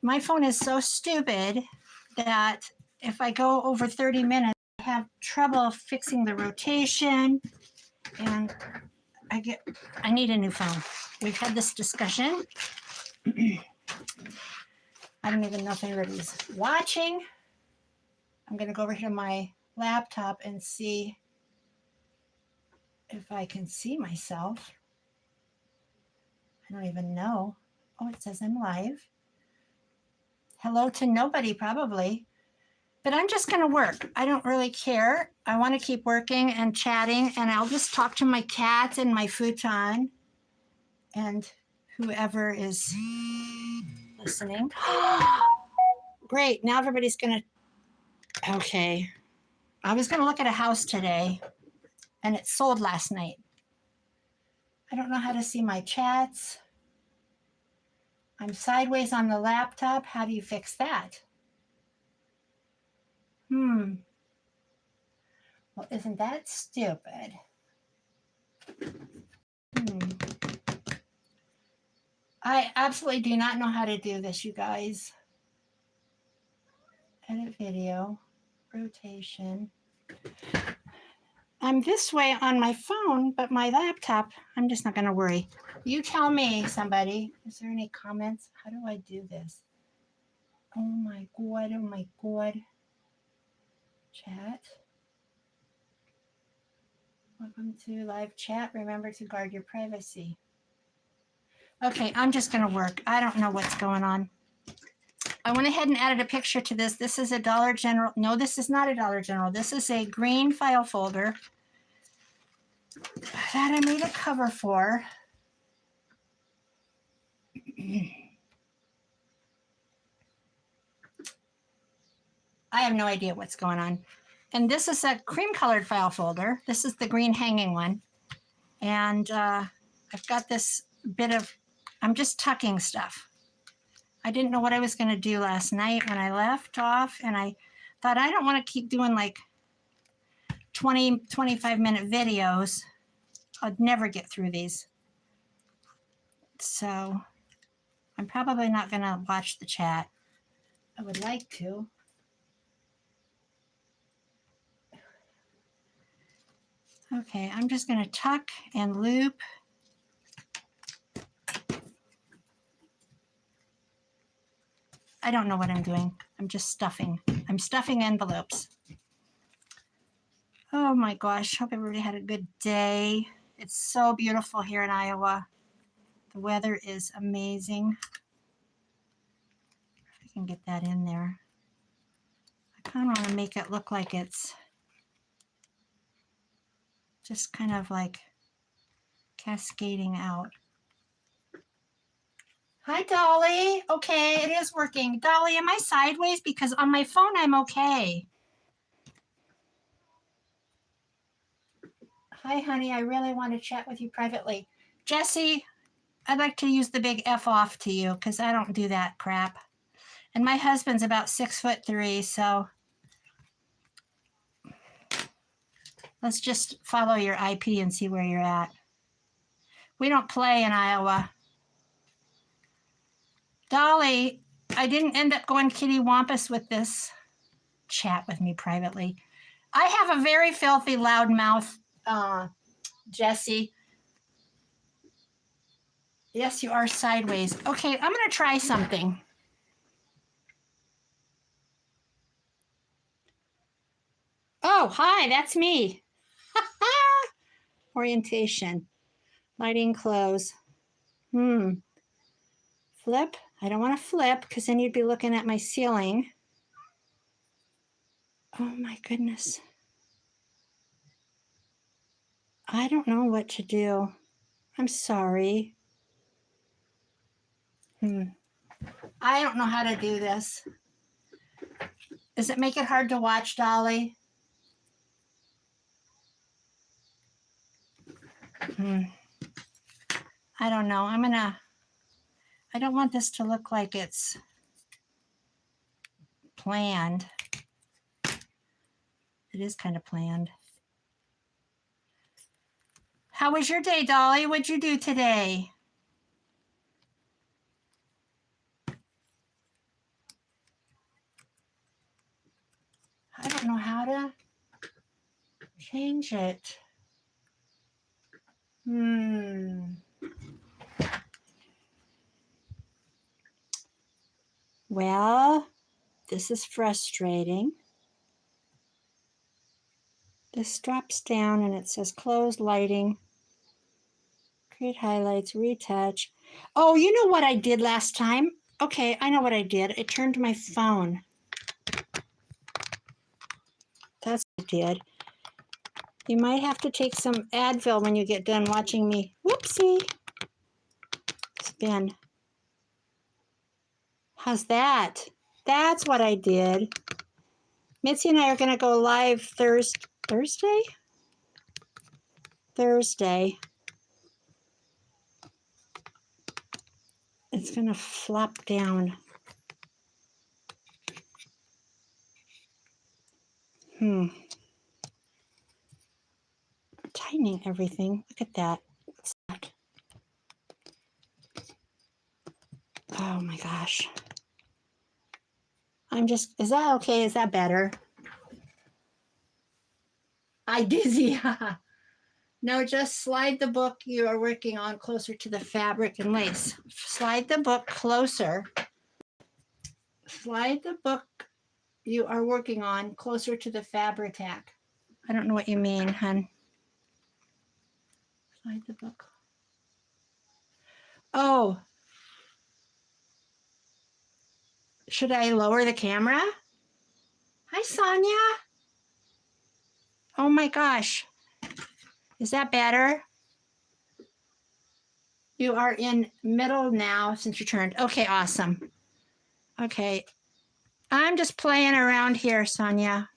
my phone is so stupid that if I go over 30 minutes, I have trouble fixing the rotation, and I need a new phone. We've had this discussion. I don't even know if anybody's watching. I'm going to go over here to my laptop and see if I can see myself. I don't even know. Oh, it says I'm live. Hello to nobody, probably. But I'm just going to work. I don't really care. I want to keep working and chatting, and I'll just talk to my cat and my futon and whoever is listening. Great. Now everybody's going to... Okay. I was going to look at a house today, and it sold last night. I don't know how to see my chats. I'm sideways on the laptop. How do you fix that? Well, isn't that stupid? I absolutely do not know how to do this, you guys. Edit video, rotation. I'm this way on my phone, but my laptop, I'm just not going to worry. You tell me, somebody. Is there any comments? How do I do this? Oh my God, oh my God. Chat. Welcome to live chat. Remember to guard your privacy. Okay, I'm just going to work. I don't know what's going on. I went ahead and added a picture to this. This is a Dollar General. No, this is not a Dollar General. This is a green file folder that I made a cover for. I have no idea what's going on. And this is a cream colored file folder. This is the green hanging one. And I've got this bit of, I'm just tucking stuff. I didn't know what I was going to do last night when I left off, and I thought I don't want to keep doing like 20, 25-minute videos. I'd never get through these. So I'm probably not going to watch the chat. I would like to. Okay, I'm just going to tuck and loop. I don't know what I'm doing. I'm just stuffing. I'm stuffing envelopes. Oh my gosh, hope everybody had a good day. It's so beautiful here in Iowa. The weather is amazing. If I can get that in there. I kind of want to make it look like it's just kind of like cascading out. Hi, Dolly. Okay, it is working. Dolly, am I sideways? Because on my phone, I'm okay. Hi, honey. I really want to chat with you privately. Jesse, I'd like to use the big F off to you because I don't do that crap. And my husband's about 6'3", so let's just follow your IP and see where you're at. We don't play in Iowa. Dolly, I didn't end up going kitty wampus with this. Chat with me privately. I have a very filthy loud mouth, Jesse. Yes, you are sideways. Okay, I'm going to try something. Oh, hi, that's me. Orientation. Lighting close. Flip. I don't want to flip because then you'd be looking at my ceiling. Oh my goodness. I don't know what to do. I'm sorry. I don't know how to do this. Does it make it hard to watch, Dolly? I don't know. I don't want this to look like it's planned. It is kind of planned. How was your day, Dolly? What'd you do today? don't know how to change it. Well, this is frustrating. This drops down and it says close lighting, create highlights, retouch. Oh, you know what I did last time? Okay, I know what I did. I turned my phone. That's what I did. You might have to take some Advil when you get done watching me. Whoopsie. Spin. How's that? That's what I did. Mitzi and I are going to go live Thursday? Thursday. It's going to flop down. Tightening everything. Look at that. What's that? Oh my gosh. Is that okay? Is that better? I dizzy. No, just slide the book you are working on closer to the fabric and lace. Slide the book closer. Slide the book you are working on closer to the fabric tack. I don't know what you mean, hun. Slide the book. Oh. Should I lower the camera? Hi, Sonia. Oh my gosh. Is that better? You are in middle now since you turned. Okay, awesome. Okay. I'm just playing around here, Sonia.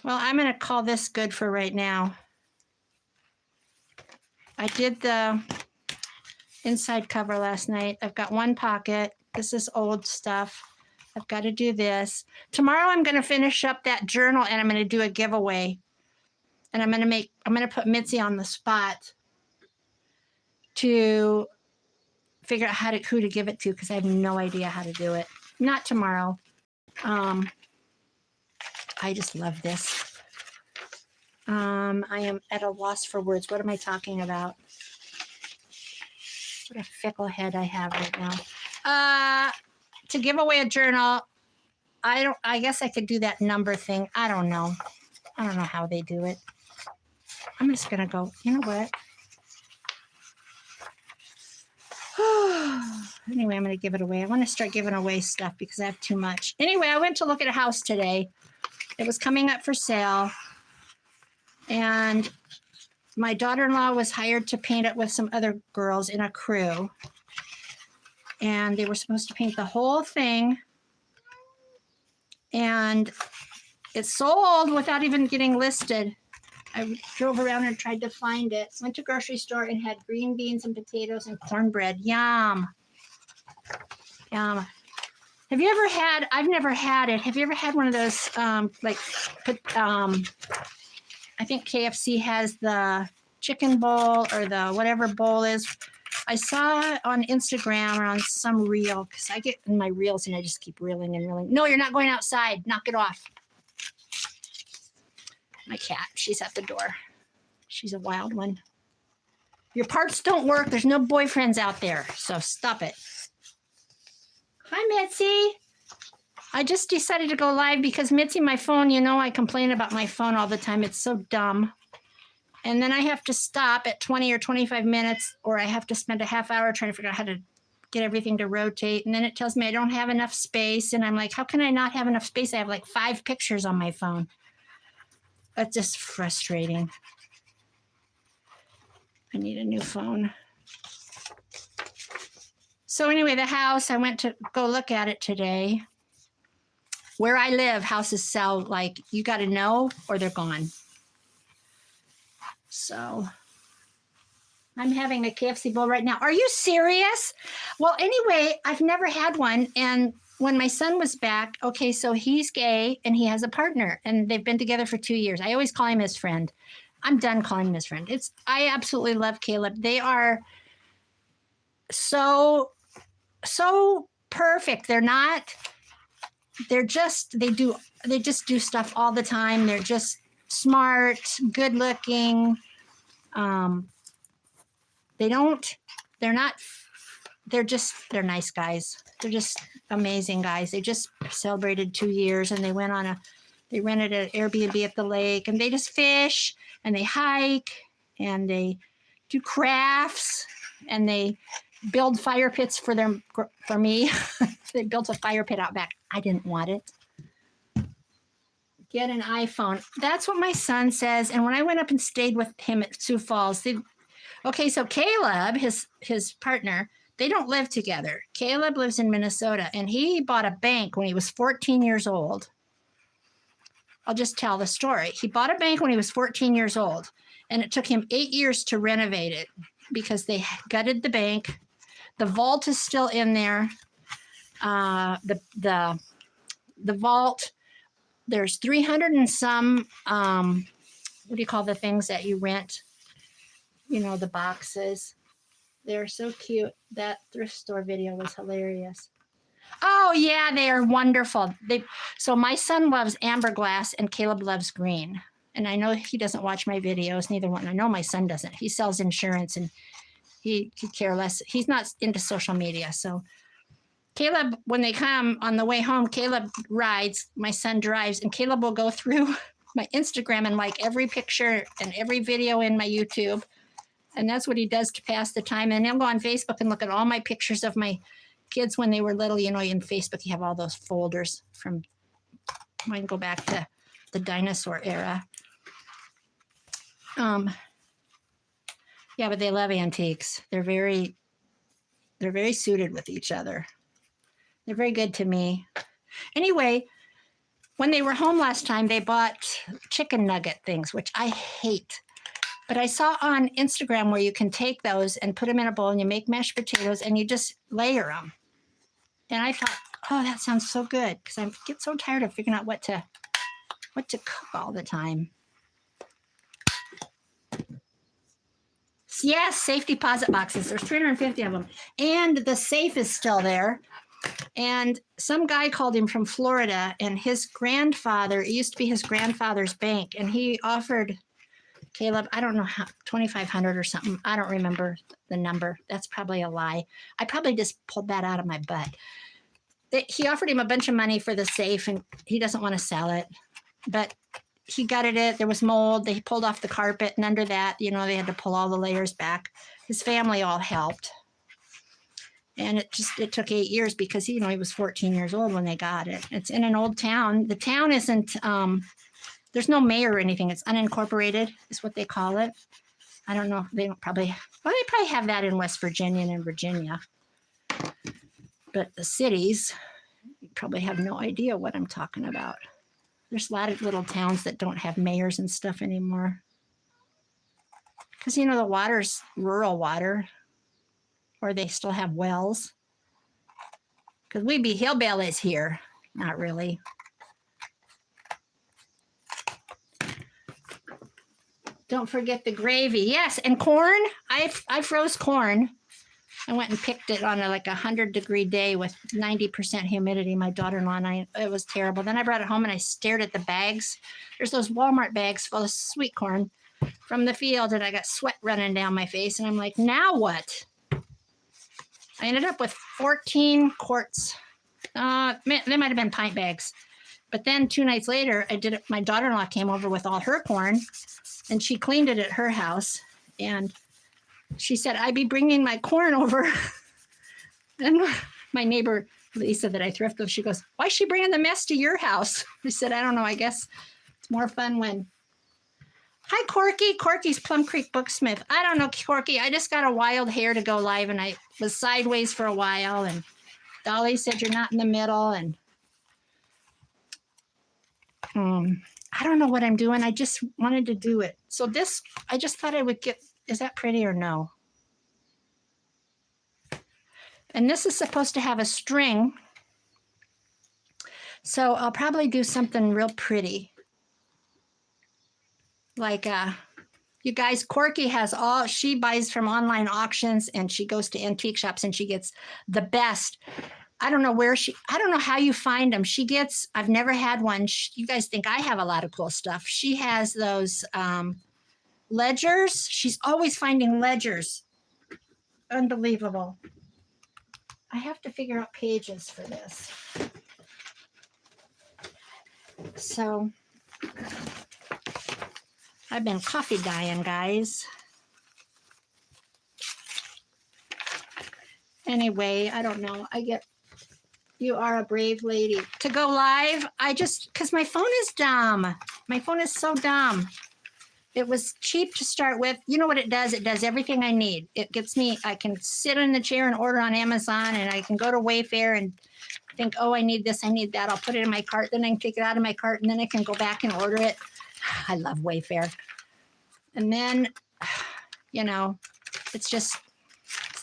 Well, I'm going to call this good for right now. I did the inside cover last night. I've got one pocket. This is old stuff. I've got to do this. Tomorrow I'm going to finish up that journal and I'm going to do a giveaway. And I'm going to put Mitzi on the spot to figure out who to give it to because I have no idea how to do it. Not tomorrow. I just love this. I am at a loss for words. What am I talking about? What a fickle head I have right now. To give away a journal, I guess I could do that number thing. I don't know. I don't know how they do it. I'm just going to go, you know what? Anyway, I'm going to give it away. I want to start giving away stuff because I have too much. Anyway, I went to look at a house today. It was coming up for sale. And my daughter-in-law was hired to paint it with some other girls in a crew. And they were supposed to paint the whole thing. And it sold without even getting listed. I drove around and tried to find it. Went to grocery store and had green beans and potatoes and cornbread. Yum. Yum. Have you ever had, I've never had it. Have you ever had one of those, I think KFC has the chicken bowl or the whatever bowl is. I saw on Instagram or on some reel, because I get in my reels and I just keep reeling and reeling. No, you're not going outside. Knock it off. My cat, she's at the door. She's a wild one. Your parts don't work. There's no boyfriends out there, so stop it. Hi, Mitzi. I just decided to go live because Mitzi, my phone, you know I complain about my phone all the time. It's so dumb. And then I have to stop at 20 or 25 minutes, or I have to spend a half hour trying to figure out how to get everything to rotate. And then it tells me I don't have enough space. And I'm like, how can I not have enough space? I have like 5 pictures on my phone. That's just frustrating. I need a new phone. So anyway, the house, I went to go look at it today. Where I live, houses sell like you got to know or they're gone. So I'm having a KFC bowl right now. Are you serious? Well, anyway, I've never had one. And when my son was back, okay, so he's gay and he has a partner and they've been together for 2 years. I always call him his friend. I'm done calling him his friend. I absolutely love Caleb. They are so perfect. They're not they just do stuff all the time. They're just smart, good looking. They're nice guys. They're just amazing guys. They just celebrated 2 years, and they rented an Airbnb at the lake, and they just fish and they hike and they do crafts and they build fire pits for me. They built a fire pit out back. I didn't want it. Get an iPhone. That's what my son says. And when I went up and stayed with him at Sioux Falls, so Caleb, his partner, they don't live together. Caleb lives in Minnesota, and he bought a bank when he was 14 years old. I'll just tell the story. He bought a bank when he was 14 years old, and it took him 8 years to renovate it because they gutted the bank. The vault is still in there. The vault, there's 300 and some, what do you call the things that you rent? You know, the boxes. They're so cute. That thrift store video was hilarious. Oh, yeah, they are wonderful. So my son loves amber glass and Caleb loves green. And I know he doesn't watch my videos, neither one. I know my son doesn't. He sells insurance and he could care less. He's not into social media. So Caleb, when they come on the way home, Caleb rides, my son drives, and Caleb will go through my Instagram and like every picture and every video in my YouTube. And that's what he does to pass the time. And he'll go on Facebook and look at all my pictures of my kids when they were little. You know, in Facebook, you have all those folders from, I can go back to the dinosaur era. Yeah, but they love antiques. They're very suited with each other. They're very good to me. Anyway, when they were home last time, they bought chicken nugget things, which I hate. But I saw on Instagram where you can take those and put them in a bowl and you make mashed potatoes and you just layer them. And I thought, oh, that sounds so good, because I get so tired of figuring out what to cook all the time. Yes, safe deposit boxes. There's 350 of them. And the safe is still there. And some guy called him from Florida, and his grandfather, it used to be his grandfather's bank, and he offered Caleb, I don't know how, 2,500 or something. I don't remember the number. That's probably a lie. I probably just pulled that out of my butt. He offered him a bunch of money for the safe, and he doesn't want to sell it. But he gutted it. There was mold. They pulled off the carpet, and under that, you know, they had to pull all the layers back. His family all helped. And it took 8 years because, you know, he was 14 years old when they got it. It's in an old town. The town isn't, there's no mayor or anything. It's unincorporated is what they call it. I don't know. They probably have that in West Virginia and in Virginia. But the cities, you probably have no idea what I'm talking about. There's a lot of little towns that don't have mayors and stuff anymore. Because, you know, the water's rural water. Or they still have wells. Because we be hillbillies here. Not really. Don't forget the gravy. Yes, and corn. I froze corn. I went and picked it on like 100-degree day with 90% humidity. My daughter-in-law and I, it was terrible. Then I brought it home and I stared at the bags. There's those Walmart bags full of sweet corn from the field, and I got sweat running down my face. And I'm like, now what? I ended up with 14 quarts. They might have been pint bags. But then 2 nights later, my daughter-in-law came over with all her corn, and she cleaned it at her house. And she said, I'd be bringing my corn over. And my neighbor, Lisa, that I thrift with, she goes, why is she bringing the mess to your house? I said, I don't know. I guess it's more fun when... Hi, Corky. Corky's Plum Creek Booksmith. I don't know, Corky. I just got a wild hair to go live, and I was sideways for a while, and Dolly said you're not in the middle, and I don't know what I'm doing. I just wanted to do it. So this, I just thought I would get, is that pretty or no? And this is supposed to have a string, so I'll probably do something real pretty. Like, you guys, Corky has she buys from online auctions, and she goes to antique shops and she gets the best. I don't know where I don't know how you find them. I've never had one. You guys think I have a lot of cool stuff. She has those ledgers. She's always finding ledgers. Unbelievable. I have to figure out pages for this. So I've been coffee dying, guys. Anyway, I don't know. You are a brave lady. To go live, because my phone is dumb. My phone is so dumb. It was cheap to start with. You know what it does? It does everything I need. It gets me, I can sit in the chair and order on Amazon, and I can go to Wayfair and think, oh, I need this, I need that. I'll put it in my cart. Then I can take it out of my cart, and then I can go back and order it. I love Wayfair. And then, you know, it's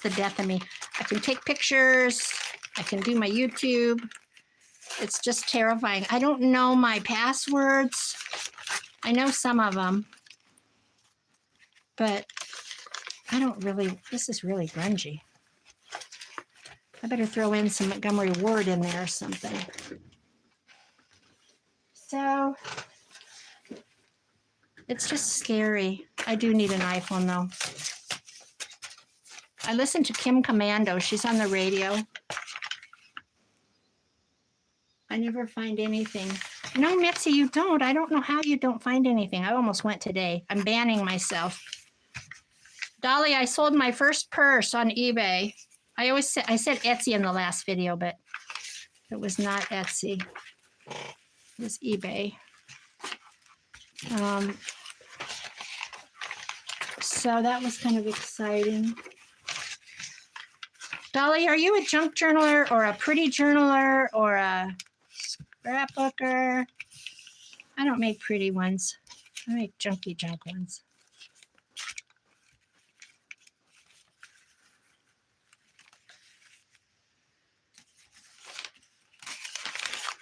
the death of me. I can take pictures. I can do my YouTube. It's just terrifying. I don't know my passwords. I know some of them, but I don't really, this is really grungy. I better throw in some Montgomery Ward in there or something. So it's just scary. I do need an iPhone though. I listen to Kim Commando. She's on the radio. I never find anything. No, Mitzi, you don't. I don't know how you don't find anything. I almost went today. I'm banning myself. Dolly, I sold my first purse on eBay. I said Etsy in the last video, but it was not Etsy. It was eBay. So that was kind of exciting. Dolly, are you a junk journaler or a pretty journaler or a scrapbooker? I don't make pretty ones. I make junky junk ones.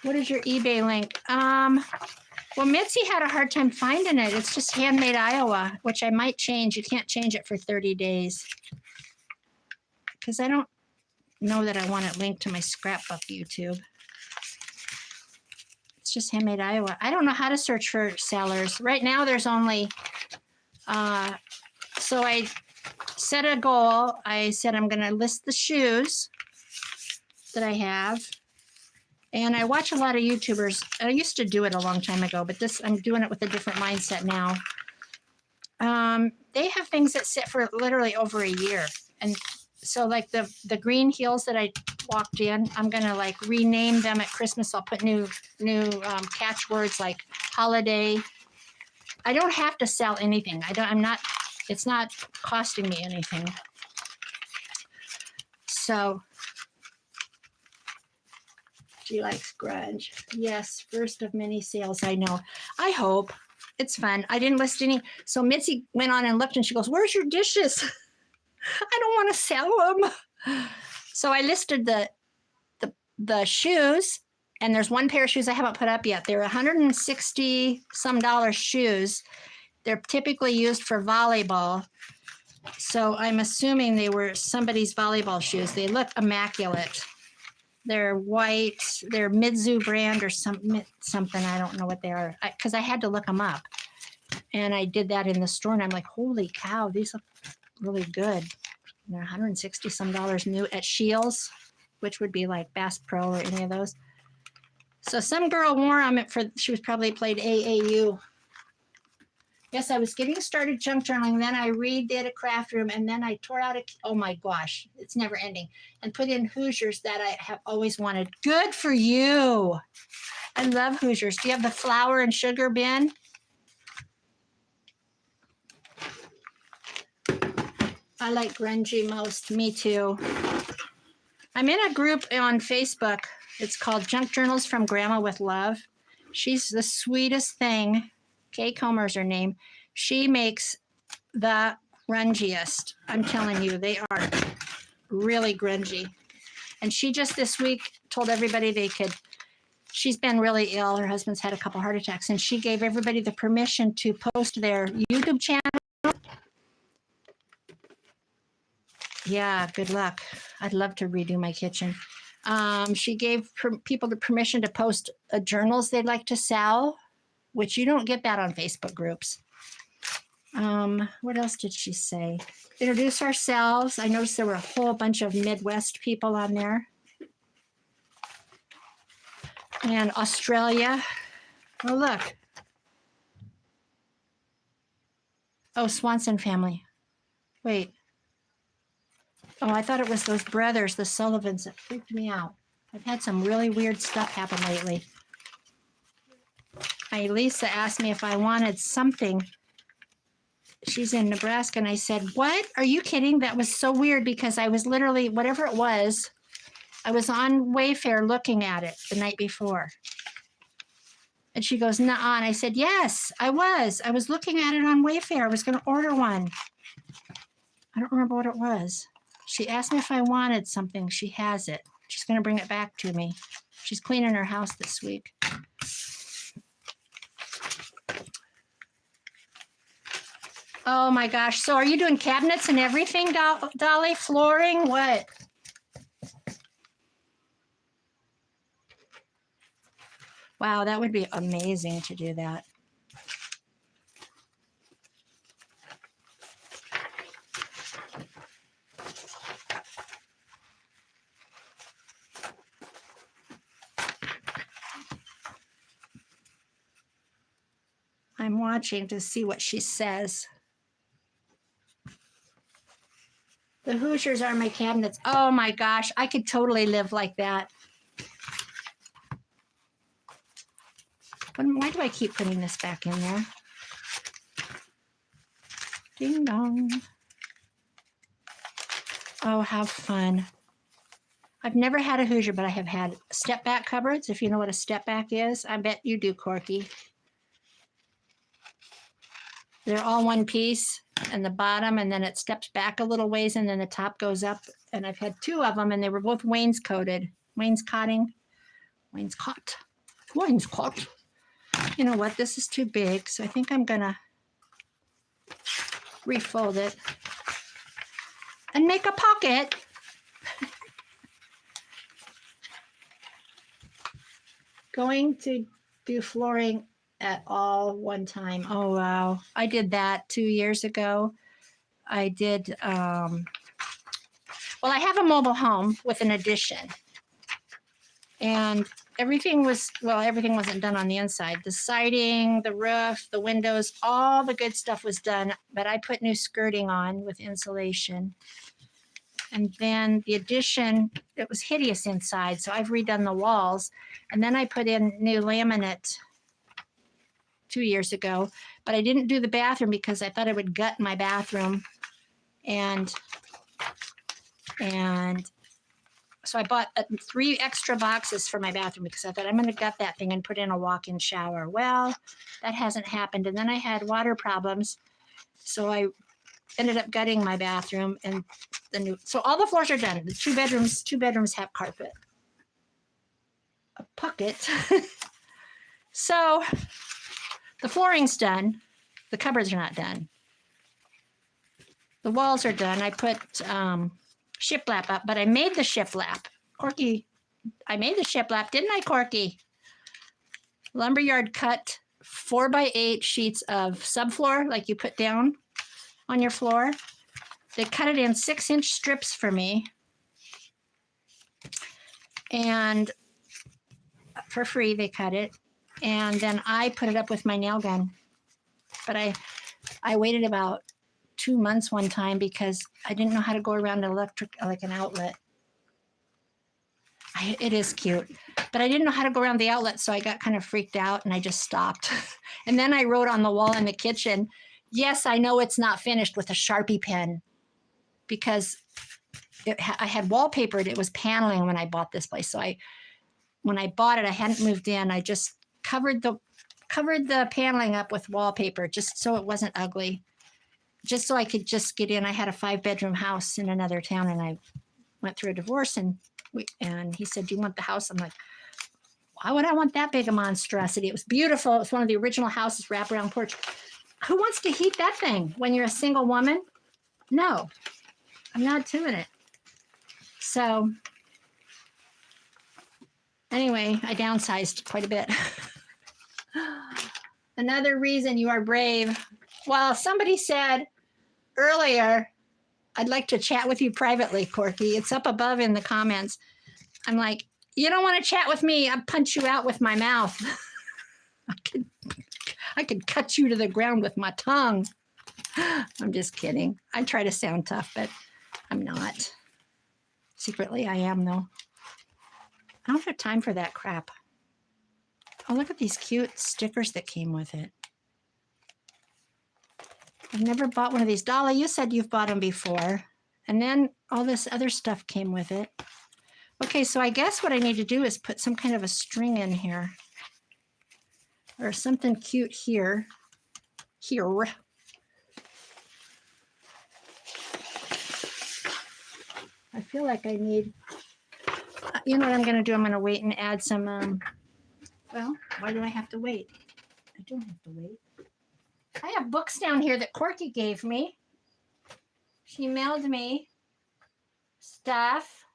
What is your eBay link? Well, Mitzi had a hard time finding it. It's just Handmadeiowa, which I might change. You can't change it for 30 days. Because I don't know that I want it linked to my scrapbook YouTube. It's just Handmadeiowa. I don't know how to search for sellers. Right now there's only, so I set a goal. I said I'm going to list the shoes that I have. And I watch a lot of YouTubers. I used to do it a long time ago, but I'm doing it with a different mindset now. They have things that sit for literally over a year. And so like the green heels that I walked in, I'm gonna like rename them at Christmas. I'll put new catchwords like holiday. I don't have to sell anything. It's not costing me anything. So she likes grunge. Yes, first of many sales, I know. I hope. It's fun. I didn't list any. So Mitzi went on and looked and she goes, where's your dishes? I don't want to sell them. So I listed the shoes, and there's one pair of shoes I haven't put up yet. They're $160 some shoes. They're typically used for volleyball. So I'm assuming they were somebody's volleyball shoes. They look immaculate. They're white. They're Mizu brand or something. I don't know what they are because I had to look them up. And I did that in the store, and I'm like, holy cow, these look really good. And they're $160 some new at Scheels, which would be like Bass Pro or any of those. So some girl wore them she was probably played AAU. Yes, I was getting started junk journaling. Then I redid a craft room, and then I tore out oh my gosh, it's never ending, and put in Hoosiers that I have always wanted. Good for you. I love Hoosiers. Do you have the flour and sugar bin? I like grungy most. Me too. I'm in a group on Facebook. It's called Junk Journals from Grandma with Love. She's the sweetest thing. Kay Comer's her name. She makes the grungiest. I'm telling you, they are really grungy. And she just this week told everybody she's been really ill. Her husband's had a couple heart attacks, and she gave everybody the permission to post their YouTube channel. Yeah, good luck. I'd love to redo my kitchen. She gave people the permission to post journals they'd like to sell, which you don't get that on Facebook groups. What else did she say? Introduce ourselves. I noticed there were a whole bunch of Midwest people on there. And Australia. Oh, look. Oh, Swanson family. Wait. Oh, I thought it was those brothers, the Sullivans, that freaked me out. I've had some really weird stuff happen lately. My Lisa asked me if I wanted something. She's in Nebraska, and I said, what? Are you kidding? That was so weird because I was literally, whatever it was, I was on Wayfair looking at it the night before. And she goes, nuh-uh. And I said, yes, I was. I was looking at it on Wayfair. I was going to order one. I don't remember what it was. She asked me if I wanted something. She has it. She's going to bring it back to me. She's cleaning her house this week. Oh my gosh. So are you doing cabinets and everything, Dolly? Flooring? What? Wow, that would be amazing to do that. I'm watching to see what she says. The Hoosiers are my cabinets. Oh my gosh, I could totally live like that. Why do I keep putting this back in there? Ding dong. Oh, how fun. I've never had a Hoosier, but I have had step back cupboards. If you know what a step back is, I bet you do, Corky. They're all one piece and the bottom, and then it steps back a little ways, and then the top goes up. And I've had two of them, and they were both wainscoted. Wainscot. You know what? This is too big, so I think I'm going to refold it and make a pocket. Going to do flooring at all one time. Oh, wow. I did that 2 years ago. I did, well, I have a mobile home with an addition. And everything wasn't done on the inside. The siding, the roof, the windows, all the good stuff was done. But I put new skirting on with insulation. And then the addition, it was hideous inside. So I've redone the walls. And then I put in new laminate 2 years ago. But I didn't do the bathroom because I thought I would gut my bathroom. And so I bought 3 extra boxes for my bathroom because I thought I'm going to gut that thing and put in a walk-in shower. Well, that hasn't happened. And then I had water problems. So I ended up gutting my bathroom, and so all the floors are done. The two bedrooms have carpet. A pocket. So the flooring's done. The cupboards are not done. The walls are done. I put shiplap up, but I made the shiplap. Corky, I made the shiplap, didn't I, Corky? Lumberyard cut 4x8 sheets of subfloor, like you put down on your floor. They cut it in 6-inch strips for me. And for free, they cut it. And then I put it up with my nail gun. But I waited about 2 months one time because I didn't know how to go around an outlet. It is cute, but I didn't know how to go around the outlet, so I got kind of freaked out and I just stopped. And then I wrote on the wall in the kitchen, yes, I know it's not finished, with a Sharpie pen, because I had wallpapered. It was paneling when I bought this place. So when I bought it, I hadn't moved in. I just covered the paneling up with wallpaper just so it wasn't ugly. Just so I could just get in. I had a 5-bedroom house in another town, and I went through a divorce, and he said, do you want the house? I'm like, why would I want that big a monstrosity? It was beautiful. It was one of the original houses, wraparound porch. Who wants to heat that thing when you're a single woman? No, I'm not doing it. So Anyway, I downsized quite a bit. Another reason you are brave. Well, somebody said earlier, I'd like to chat with you privately, Corky. It's up above in the comments. I'm like, you don't want to chat with me. I'll punch you out with my mouth. I could cut you to the ground with my tongue. I'm just kidding. I try to sound tough, but I'm not. Secretly, I am, though. I don't have time for that crap. Oh, look at these cute stickers that came with it. I've never bought one of these. Dolly, you said you've bought them before. And then all this other stuff came with it. Okay, so I guess what I need to do is put some kind of a string in here. Or something cute here. Here. I feel like I need, you know what I'm going to do? I'm going to wait and add some, well, why do I have to wait? I don't have to wait. I have books down here that Corky gave me. She mailed me stuff.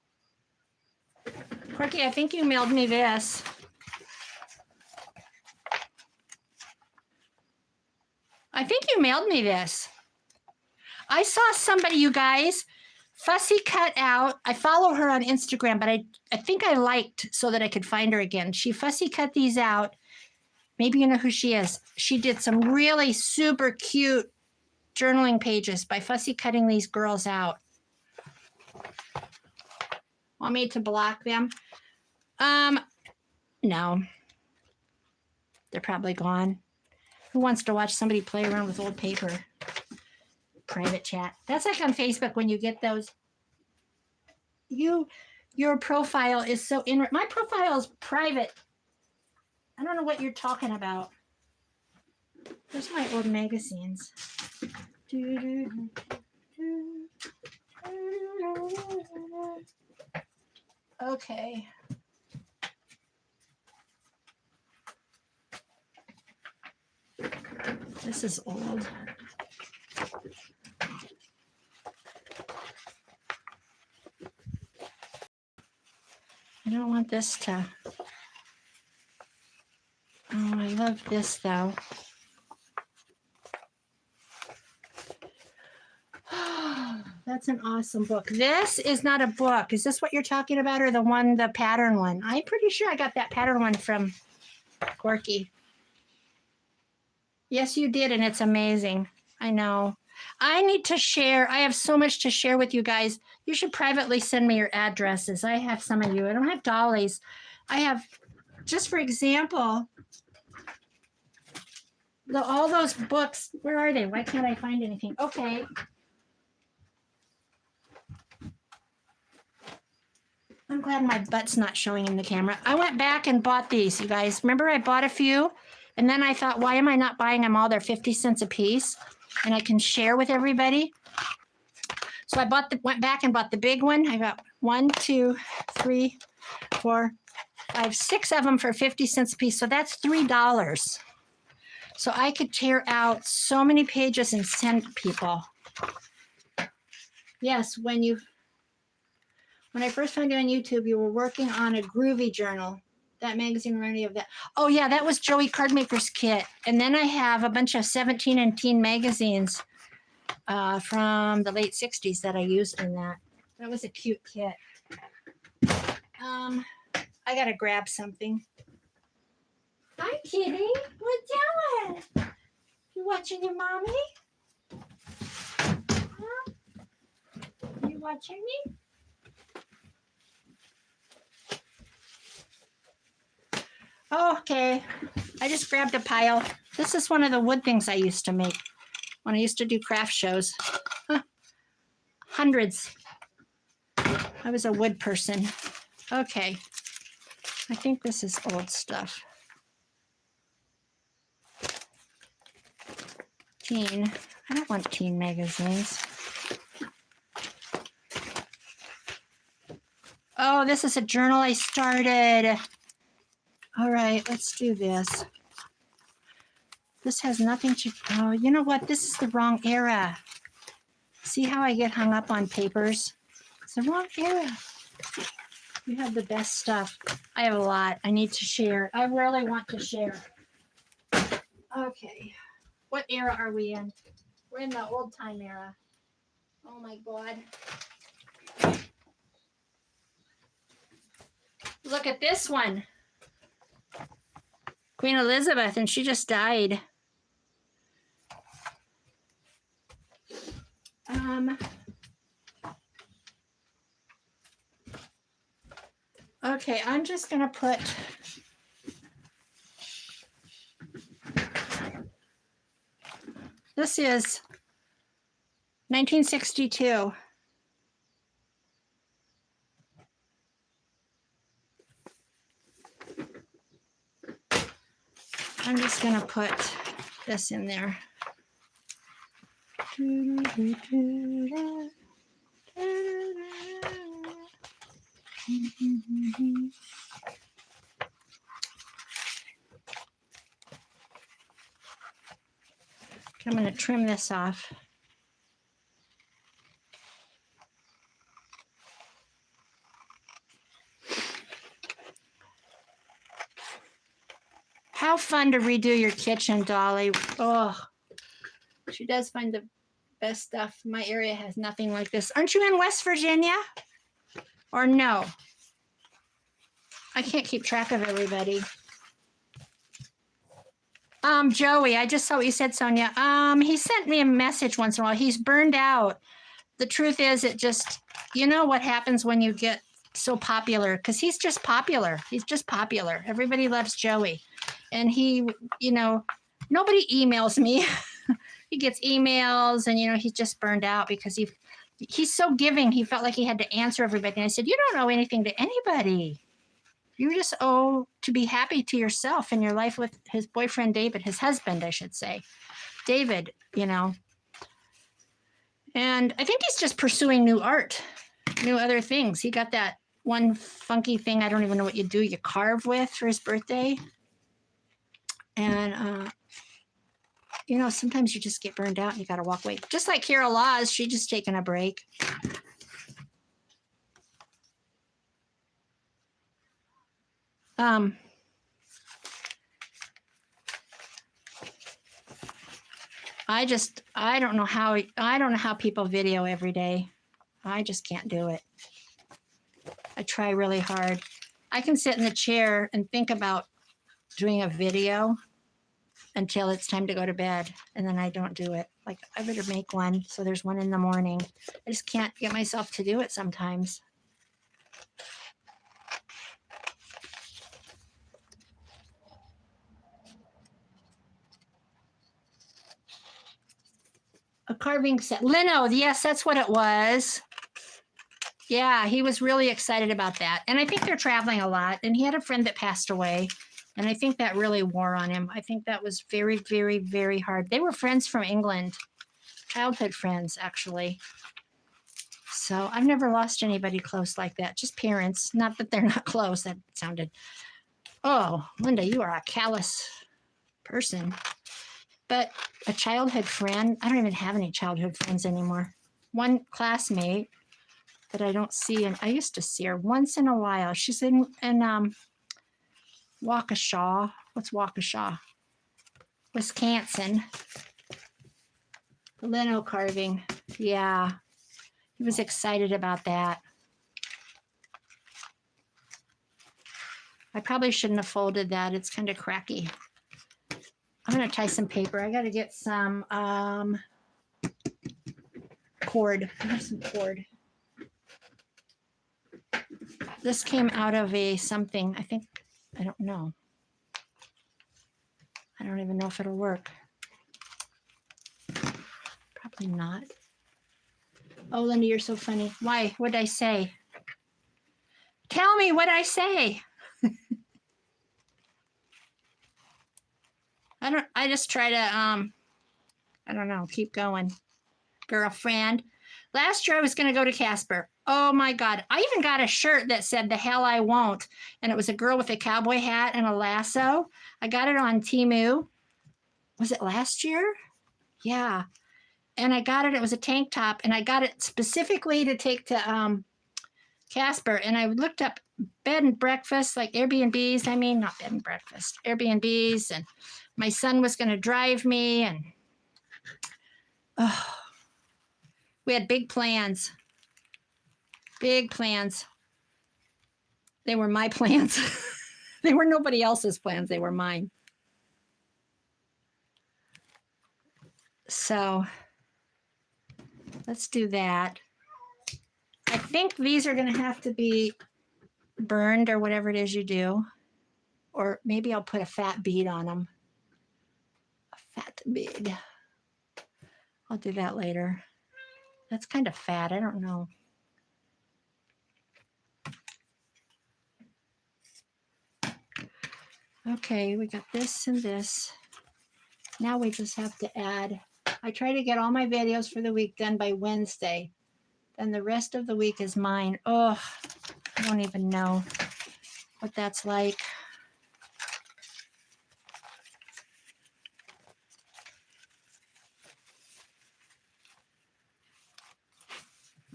Corky, I think you mailed me this. I think you mailed me this. I saw somebody, you guys, fussy cut out. I follow her on Instagram, but I think I liked so that I could find her again. She fussy cut these out. Maybe you know who she is. She did some really super cute journaling pages by fussy cutting these girls out. Want me to block them? No. They're probably gone. Who wants to watch somebody play around with old paper? Private chat. That's like on Facebook when you get those. Your profile is so my profile is private. I don't know what you're talking about. There's my old magazines. Okay. This is old. I don't want this to. Oh, I love this though. That's an awesome book. This is not a book. Is this what you're talking about, or the pattern one? I'm pretty sure I got that pattern one from Corky. Yes, you did, and it's amazing. I know. I need to share. I have so much to share with you guys. You should privately send me your addresses. I have some of you. I don't have Dolly's. I have, just for example, all those books. Where are they? Why can't I find anything? Okay. I'm glad my butt's not showing in the camera. I went back and bought these, you guys. Remember I bought a few? And then I thought, why am I not buying them all? They're 50 cents a piece. And I can share with everybody. So I went back and bought the big one. I got 1, 2, 3, 4, 5, 6 of them for 50 cents a piece. So that's $3. So I could tear out so many pages and send people. Yes, when I first found you on YouTube, you were working on a groovy journal. That magazine or any of that. Oh yeah, that was Joey Cardmaker's kit. And then I have a bunch of 17 and teen magazines from the late 60s that I used in that. That was a cute kit. I gotta grab something. Hi, kitty. What you doing? You watching your mommy? Huh? You watching me? Oh, okay. I just grabbed a pile. This is one of the wood things I used to make when I used to do craft shows. Huh. Hundreds. I was a wood person. Okay. I think this is old stuff. Teen. I don't want teen magazines. Oh, this is a journal I started. All right, let's do this. This has nothing to, oh, you know what? This is the wrong era. See how I get hung up on papers? It's the wrong era. You have the best stuff. I have a lot. I need to share. I really want to share. Okay. What era are we in? We're in the old time era. Oh my God. Look at this one. Queen Elizabeth, and she just died. Okay, I'm just gonna put this is 1962. I'm just gonna put this in there. I'm going to trim this off. How fun to redo your kitchen, Dolly. Oh, she does find the best stuff. My area has nothing like this. Aren't you in West Virginia? Or no? I can't keep track of everybody. Joey, I just saw what you said, Sonia. He sent me a message once in a while. He's burned out. The truth is, it just, you know what happens when you get so popular, because he's just popular. He's just popular. Everybody loves Joey. And he, you know, nobody emails me. He gets emails and, you know, he's just burned out because he's so giving. He felt like he had to answer everybody. And I said, you don't owe anything to anybody. You just owe to be happy to yourself in your life with his boyfriend, David, his husband, I should say. David, you know. And I think he's just pursuing new art, new other things. He got that one funky thing, I don't even know what you do, you carve with for his birthday. And, you know, sometimes you just get burned out and you got to walk away. Just like Carol Laws, she just taken a break. I don't know how people video every day. I just can't do it. I try really hard. I can sit in the chair and think about doing a video until it's time to go to bed, and then I don't do it. Like, I better make one, so there's one in the morning. I just can't get myself to do it sometimes. A carving set. Lino, yes, that's what it was. Yeah, he was really excited about that. And I think they're traveling a lot. And he had a friend that passed away. And I think that really wore on him. I think that was very, very, very hard. They were friends from England, childhood friends, actually. So I've never lost anybody close like that. Just parents. Not that they're not close. That sounded, oh, Linda, you are a callous person. But a childhood friend, I don't even have any childhood friends anymore. One classmate that I don't see, and I used to see her once in a while. She's in Waukesha. What's Waukesha? Wisconsin. Lino carving. Yeah. He was excited about that. I probably shouldn't have folded that. It's kind of cracky. I'm going to tie some paper. I got to get some cord. I have some cord. This came out of a something, I think, I don't know. I don't even know if it'll work. Probably not. Oh, Linda, you're so funny. Why? What'd I say? Tell me what I say. I just try to, I don't know, keep going. Girlfriend. Last year I was going to go to Casper. Oh my God. I even got a shirt that said the hell I won't. And it was a girl with a cowboy hat and a lasso. I got it on Temu. Was it last year? Yeah. And I got it. It was a tank top. And I got it specifically to take to Casper, and I looked up bed and breakfast, like Airbnbs. I mean, not bed and breakfast, Airbnbs. And my son was going to drive me, and oh, we had big plans. Big plans. They were my plans. They were nobody else's plans. They were mine. So let's do that. I think these are going to have to be burned or whatever it is you do. Or maybe I'll put a fat bead on them. A fat bead. I'll do that later. That's kind of fat. I don't know. Okay, we got this and this. Now we just have to add. I try to get all my videos for the week done by Wednesday. Then the rest of the week is mine. Oh, I don't even know what that's like.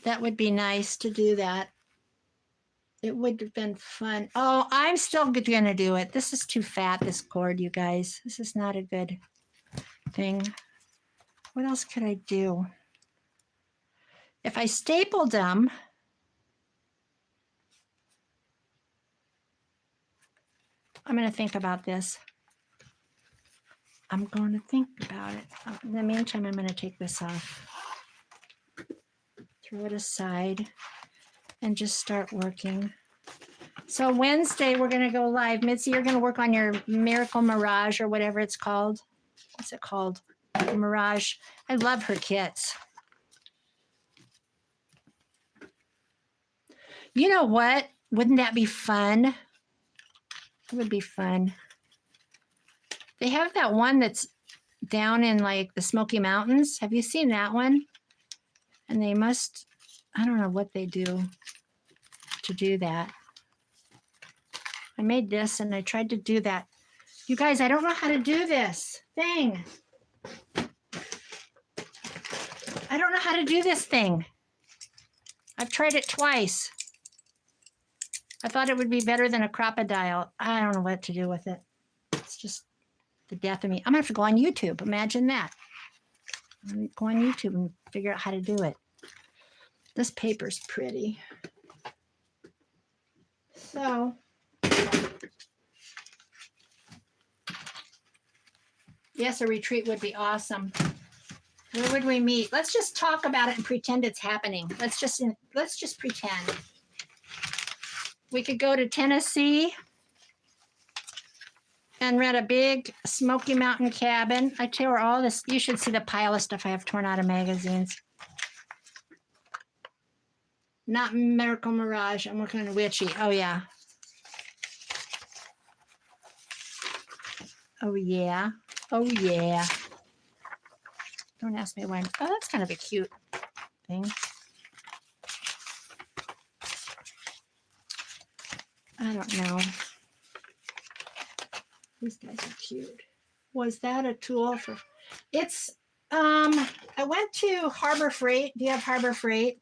That would be nice to do that. It would have been fun. Oh, I'm still going to do it. This is too fat, this cord, you guys. This is not a good thing. What else could I do? If I stapled them, I'm going to think about this. I'm going to think about it. In the meantime, I'm going to take this off. Throw it aside and just start working. So Wednesday, we're going to go live. Mitzi, you're going to work on your Miracle Mirage or whatever it's called. What's it called? Mirage. I love her kits. You know what? Wouldn't that be fun? It would be fun. They have that one that's down in like the Smoky Mountains. Have you seen that one? And they must, I don't know what they do to do that. I made this and I tried to do that. You guys, I don't know how to do this thing. I don't know how to do this thing. I've tried it twice. I thought it would be better than a crocodile. I don't know what to do with it. It's just the death of me. I'm gonna have to go on YouTube. Imagine that. I'm gonna go on YouTube and figure out how to do it. This paper's pretty. So, yes, a retreat would be awesome. Where would we meet? Let's just talk about it and pretend it's happening. Let's just pretend. We could go to Tennessee and rent a big Smoky Mountain cabin. I tell her all this. You should see the pile of stuff I have torn out of magazines. Not Miracle Mirage. I'm working on Witchy. Oh, yeah. Oh, yeah. Oh, yeah. Don't ask me why. Oh, that's kind of a cute thing. I don't know. These guys are cute. Was that a tool for? It's, I went to Harbor Freight. Do you have Harbor Freight?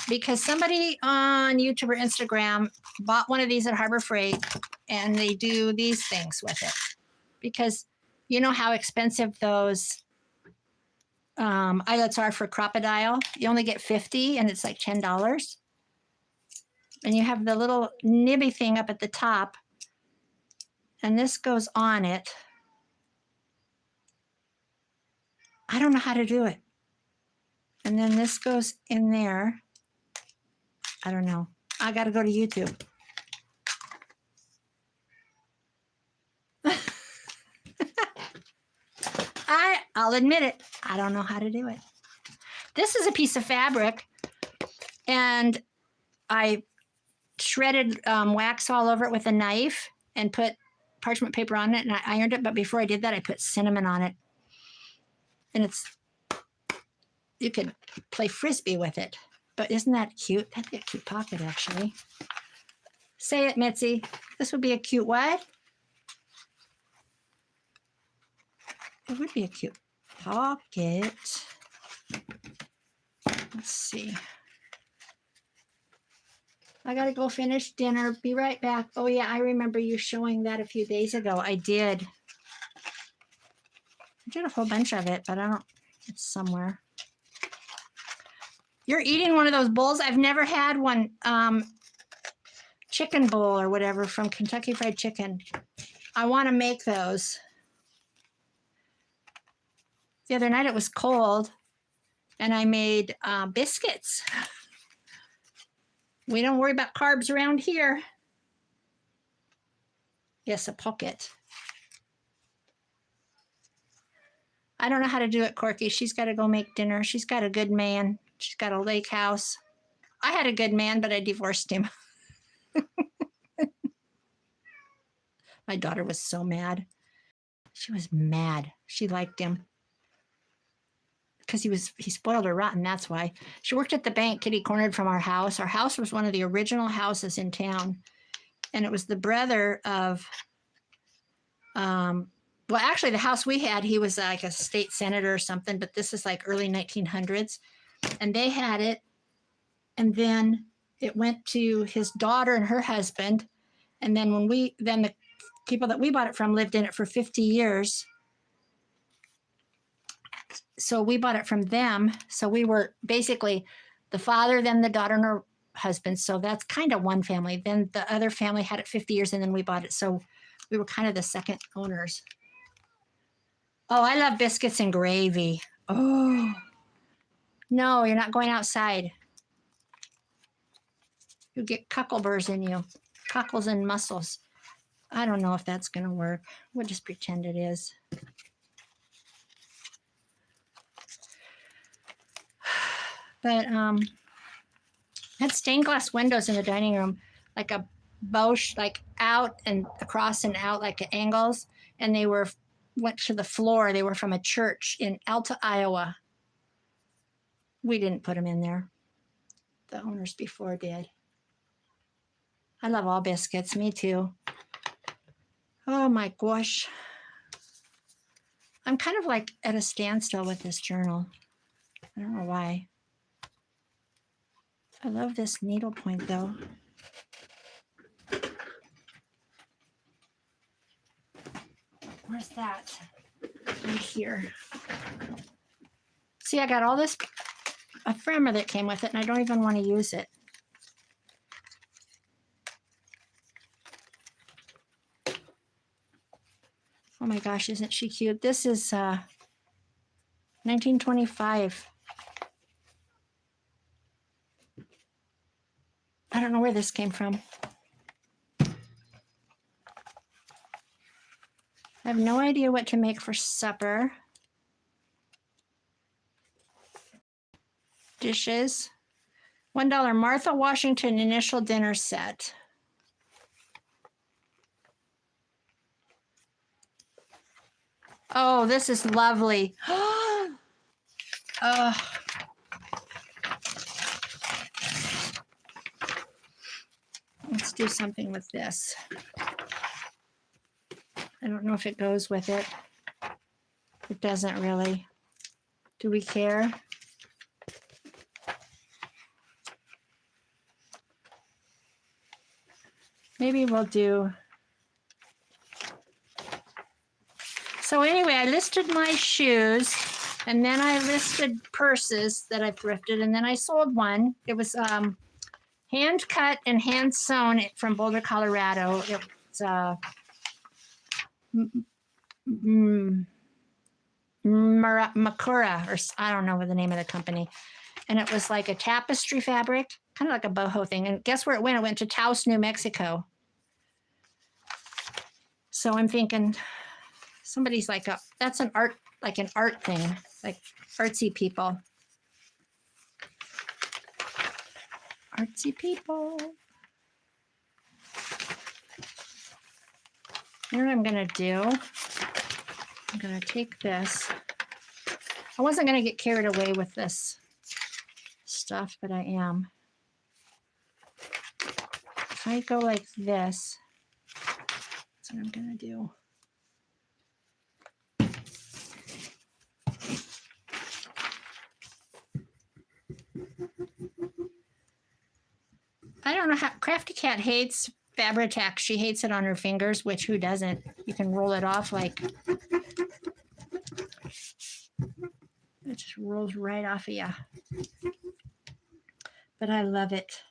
Because somebody on YouTube or Instagram bought one of these at Harbor Freight and they do these things with it. Because you know how expensive those eyelets are for crocodile? You only get 50 and it's like $10. And you have the little nibby thing up at the top. And this goes on it. I don't know how to do it. And then this goes in there. I don't know. I got to go to YouTube. I'll admit it. I don't know how to do it. This is a piece of fabric. And I shredded wax all over it with a knife and put parchment paper on it. And I ironed it. But before I did that, I put cinnamon on it. And it's, you could play Frisbee with it. But isn't that cute? That'd be a cute pocket, actually. Say it, Mitzi. This would be a cute what? It would be a cute pocket. Let's see. I gotta go finish dinner. Be right back. Oh yeah, I remember you showing that a few days ago. I did. I did a whole bunch of it, but I don't, it's somewhere. You're eating one of those bowls? I've never had one. Chicken bowl or whatever from Kentucky Fried Chicken. I want to make those. The other night it was cold and I made biscuits. We don't worry about carbs around here. Yes, a pocket. I don't know how to do it, Corky. She's got to go make dinner. She's got a good man. She's got a lake house. I had a good man, but I divorced him. My daughter was so mad. She was mad. She liked him because he spoiled her rotten. That's why. She worked at the bank kitty cornered from our house. Our house was one of the original houses in town. And it was the brother of, well, actually the house we had, he was like a state senator or something, but this is like early 1900s. And they had it. And then it went to his daughter and her husband. And then then the people that we bought it from lived in it for 50 years. So we bought it from them. So we were basically the father, then the daughter and her husband. So that's kind of one family. Then the other family had it 50 years and then we bought it. So we were kind of the second owners. Oh, I love biscuits and gravy. Oh, no, you're not going outside. You get cuckleburrs in you, cockles and mussels. I don't know if that's going to work. We'll just pretend it is. But had stained glass windows in the dining room, like a Bosch, like out and across and out, like at angles. And they went to the floor. They were from a church in Alta, Iowa. We didn't put them in there. The owners before did. I love all biscuits. Me too. Oh my gosh. I'm kind of like at a standstill with this journal. I don't know why. I love this needlepoint though. Where's that? Right here. See, I got all this ephemera that came with it, and I don't even want to use it. Oh my gosh, isn't she cute? This is 1925. I don't know where this came from. I have no idea what to make for supper. Dishes. $1 Martha Washington initial dinner set. Oh, this is lovely. Let's do something with this. I don't know if it goes with it. It doesn't really. Do we care? Maybe we'll do. So anyway, I listed my shoes and then I listed purses that I thrifted and then I sold one. It was hand cut and hand sewn from Boulder, Colorado. It's Makura, or I don't know what the name of the company. And it was like a tapestry fabric, kind of like a boho thing. And guess where it went? It went to Taos, New Mexico. So I'm thinking somebody's like, that's an art, like an art thing, like artsy people. Artsy people. You know what I'm gonna do? I'm gonna take this. I wasn't gonna get carried away with this stuff, but I am. If I go like this, that's what I'm gonna do. I don't know how Crafty Cat hates Fabri-Tac. She hates it on her fingers, which who doesn't? You can roll it off like it just rolls right off of you. But I love it.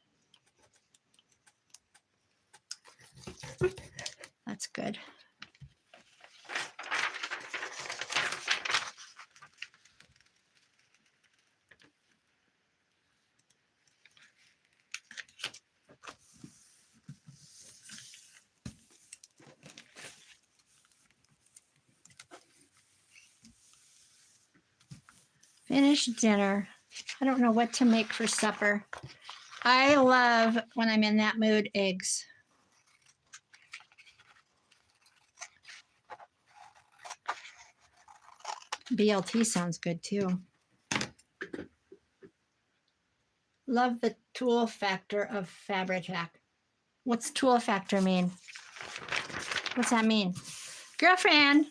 That's good. Finished dinner. I don't know what to make for supper. I love, when I'm in that mood, eggs. BLT sounds good too. Love the tool factor of Fabri-Tac. What's tool factor mean? What's that mean? Girlfriend.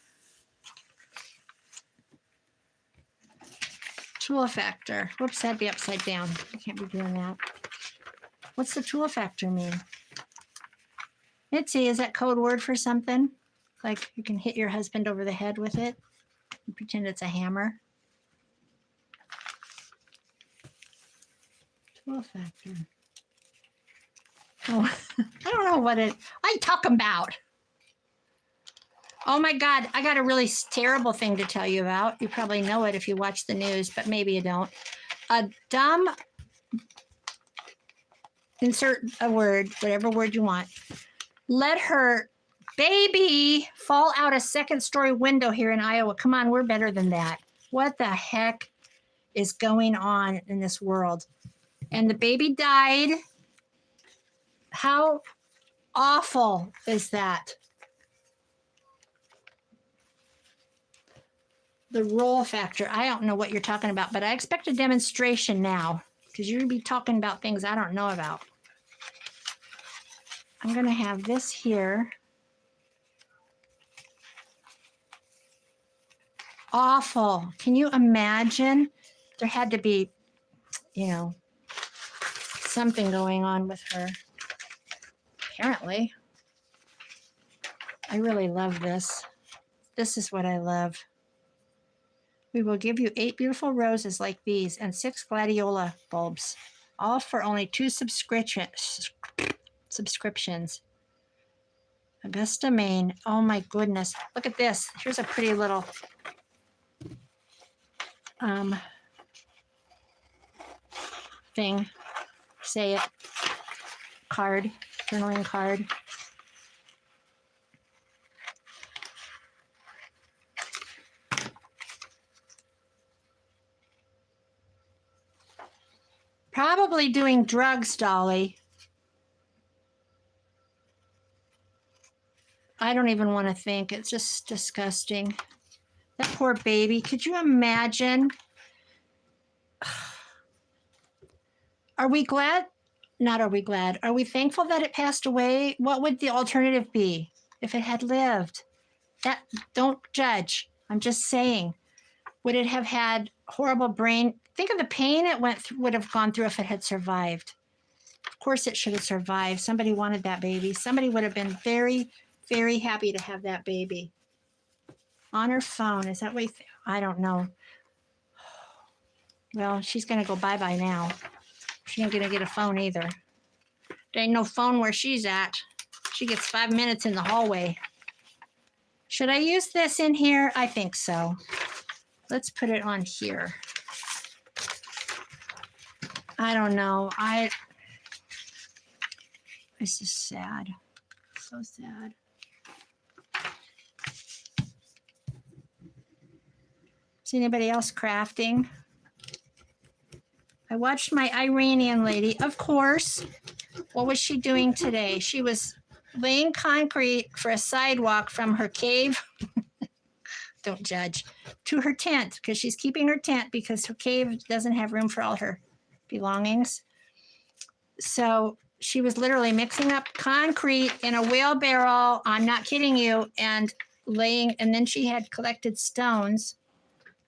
Tool factor. Whoops, that'd be upside down. I can't be doing that. What's the tool factor mean? Mitzi, is that code word for something? Like you can hit your husband over the head with it and pretend it's a hammer? Tool factor. Oh, I don't know what I talk about. Oh my God, I got a really terrible thing to tell you about. You probably know it if you watch the news, but maybe you don't. A dumb, insert a word, whatever word you want, let her baby fall out a second-story window here in Iowa. Come on, we're better than that. What the heck is going on in this world? And the baby died. How awful is that? The roll factor. I don't know what you're talking about, but I expect a demonstration now because you're going to be talking about things I don't know about. I'm going to have this here. Awful. Can you imagine? There had to be, you know, something going on with her. Apparently. I really love this. This is what I love. We will give you 8 beautiful roses like these and 6 gladiola bulbs, all for only 2 subscriptions. Augusta, Maine. Oh my goodness. Look at this. Here's a pretty little thing. Say it. Card. Journaling card. Probably doing drugs, Dolly. I don't even want to think. It's just disgusting. That poor baby. Could you imagine? Are we glad? Not are we glad. Are we thankful that it passed away? What would the alternative be if it had lived? That, don't judge. I'm just saying. Would it have had horrible brain? Think of the pain it would have gone through if it had survived. Of course it should have survived. Somebody wanted that baby. Somebody would have been very, very happy to have that baby. On her phone. Is that what you think? I don't know. Well, she's going to go bye-bye now. She ain't going to get a phone either. There ain't no phone where she's at. She gets 5 minutes in the hallway. Should I use this in here? I think so. Let's put it on here. I don't know. This is sad. So sad. Is anybody else crafting? I watched my Iranian lady, of course. What was she doing today? She was laying concrete for a sidewalk from her cave. Don't judge. To her tent, because she's keeping her tent because her cave doesn't have room for all her belongings. So she was literally mixing up concrete in a wheelbarrow. I'm not kidding you. And laying, and then she had collected stones.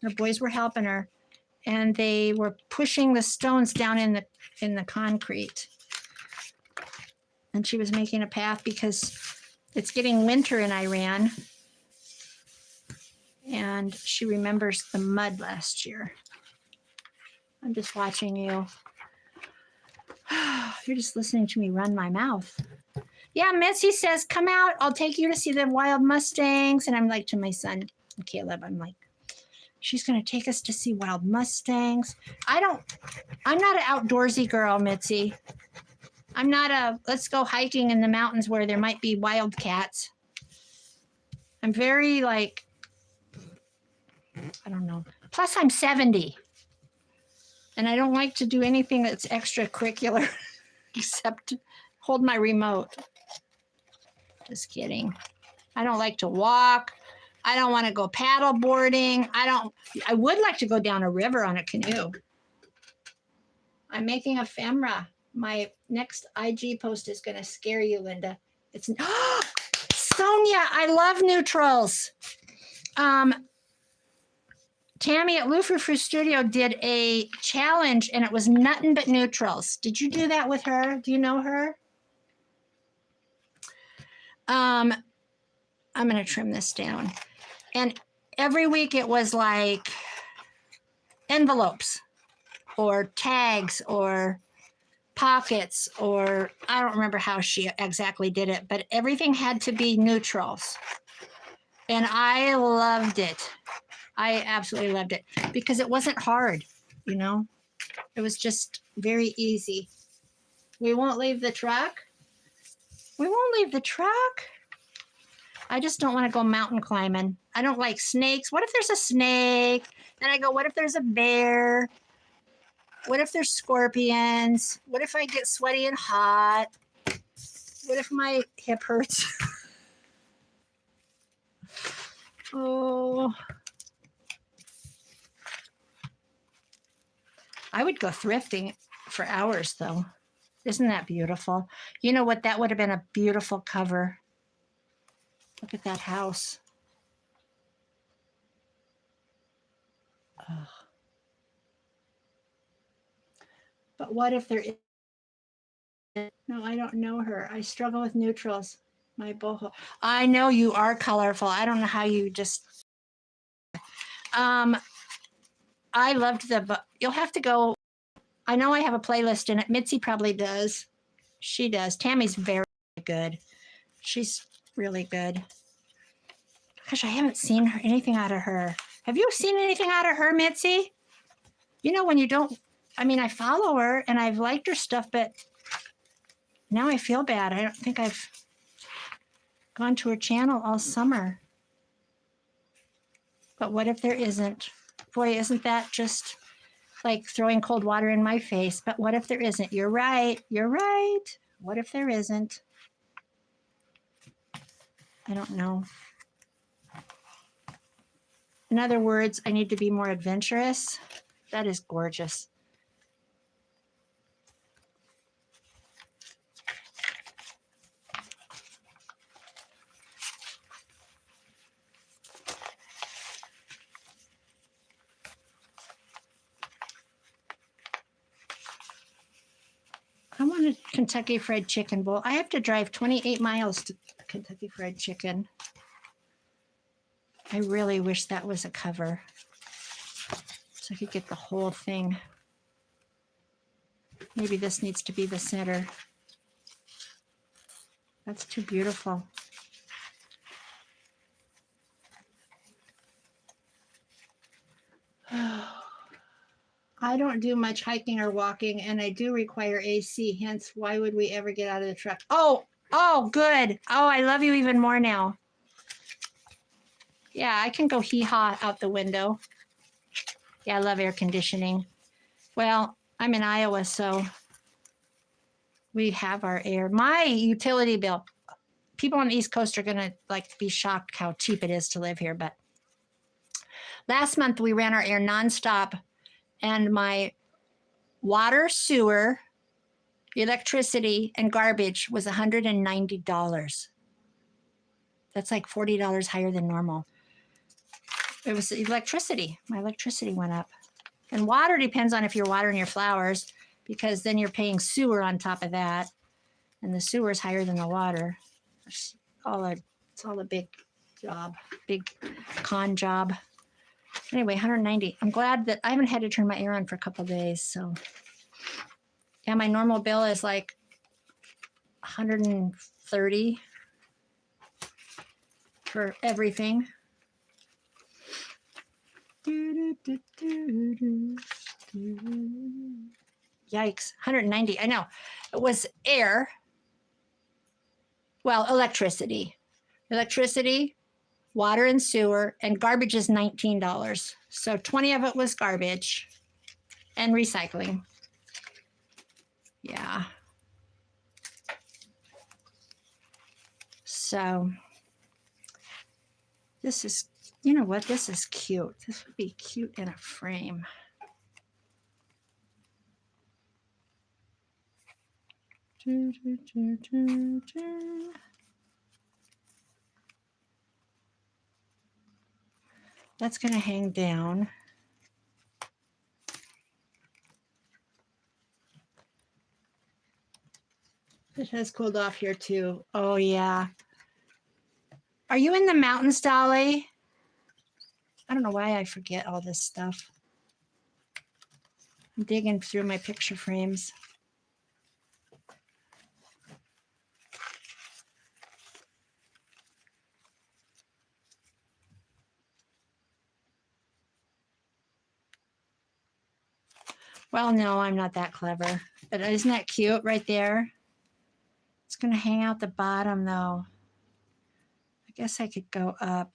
Her boys were helping her. And they were pushing the stones down in the concrete. And she was making a path because it's getting winter in Iran. And she remembers the mud last year. I'm just watching you. You're just listening to me run my mouth. Yeah, Mitzi says, come out. I'll take you to see the wild Mustangs. And I'm like to my son, Caleb, I'm like, she's going to take us to see wild Mustangs. I'm not an outdoorsy girl, Mitzi. I'm not let's go hiking in the mountains where there might be wildcats. I'm very like, I don't know. Plus I'm 70. And I don't like to do anything that's extracurricular except hold my remote. Just kidding. I don't like to walk. I don't want to go paddle boarding. I would like to go down a river on a canoe. I'm making a ephemera. My next IG post is going to scare you, Linda. It's Sonia, I love neutrals. Tammy at Lufufu Studio did a challenge and it was nothing but neutrals. Did you do that with her? Do you know her? I'm going to trim this down. And every week it was like envelopes or tags or pockets, or I don't remember how she exactly did it, but everything had to be neutrals. And I loved it. I absolutely loved it because it wasn't hard, you know, it was just very easy. We won't leave the truck. We won't leave the truck. I just don't want to go mountain climbing. I don't like snakes. What if there's a snake? Then I go, what if there's a bear? What if there's scorpions? What if I get sweaty and hot? What if my hip hurts? Oh. I would go thrifting for hours, though. Isn't that beautiful? You know what? That would have been a beautiful cover. Look at that house. Oh. But what if there is? No, I don't know her. I struggle with neutrals. My boho. I know you are colorful. I don't know how you just. I loved you'll have to go. I know I have a playlist in it. Mitzi probably does. She does. Tammy's very good. She's really good. Gosh, I haven't seen anything out of her. Have you seen anything out of her, Mitzi? You know, when you don't, I mean, I follow her and I've liked her stuff, but now I feel bad. I don't think I've gone to her channel all summer. But what if there isn't? Boy, isn't that just like throwing cold water in my face? But what if there isn't? You're right. You're right. What if there isn't? I don't know. In other words, I need to be more adventurous. That is gorgeous. I want a Kentucky Fried Chicken bowl. I have to drive 28 miles to Kentucky Fried Chicken. I really wish that was a cover so I could get the whole thing. Maybe this needs to be the center. That's too beautiful. I don't do much hiking or walking, and I do require AC. Hence, why would we ever get out of the truck? Oh, good. Oh, I love you even more now. Yeah, I can go hee-haw out the window. Yeah, I love air conditioning. Well, I'm in Iowa, so we have our air. My utility bill, people on the East Coast are going to like be shocked how cheap it is to live here. But last month we ran our air nonstop, and my water, sewer, electricity, and garbage was $190. That's like $40 higher than normal. It was electricity. My electricity went up. And water depends on if you're watering your flowers, because then you're paying sewer on top of that. and the sewer is higher than the water. It's all a big job, big con job. Anyway, 190. I'm glad that I haven't had to turn my air on for a couple of days. So yeah, my normal bill is like 130 for everything. Yikes, 190. I know. It was air. Well, electricity, water and sewer, and garbage is $19. So 20 of it was garbage and recycling. Yeah. So this is, you know what? This is cute. This would be cute in a frame. That's going to hang down. It has cooled off here too. Oh yeah. Are you in the mountains, Dolly? I don't know why I forget all this stuff. I'm digging through my picture frames. Well, no, I'm not that clever. But isn't that cute right there? It's going to hang out the bottom, though. I guess I could go up.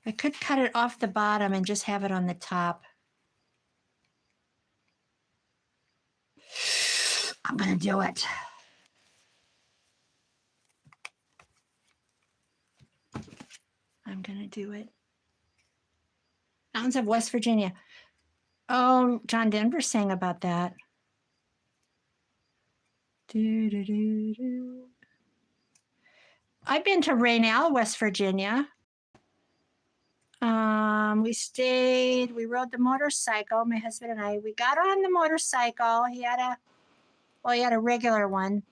I could cut it off the bottom and just have it on the top. I'm going to do it. I'm going to do it. Mountains of West Virginia. Oh, John Denver sang about that. I've been to Raynell, West Virginia. We rode the motorcycle, my husband and I. We got on the motorcycle. He had a regular one.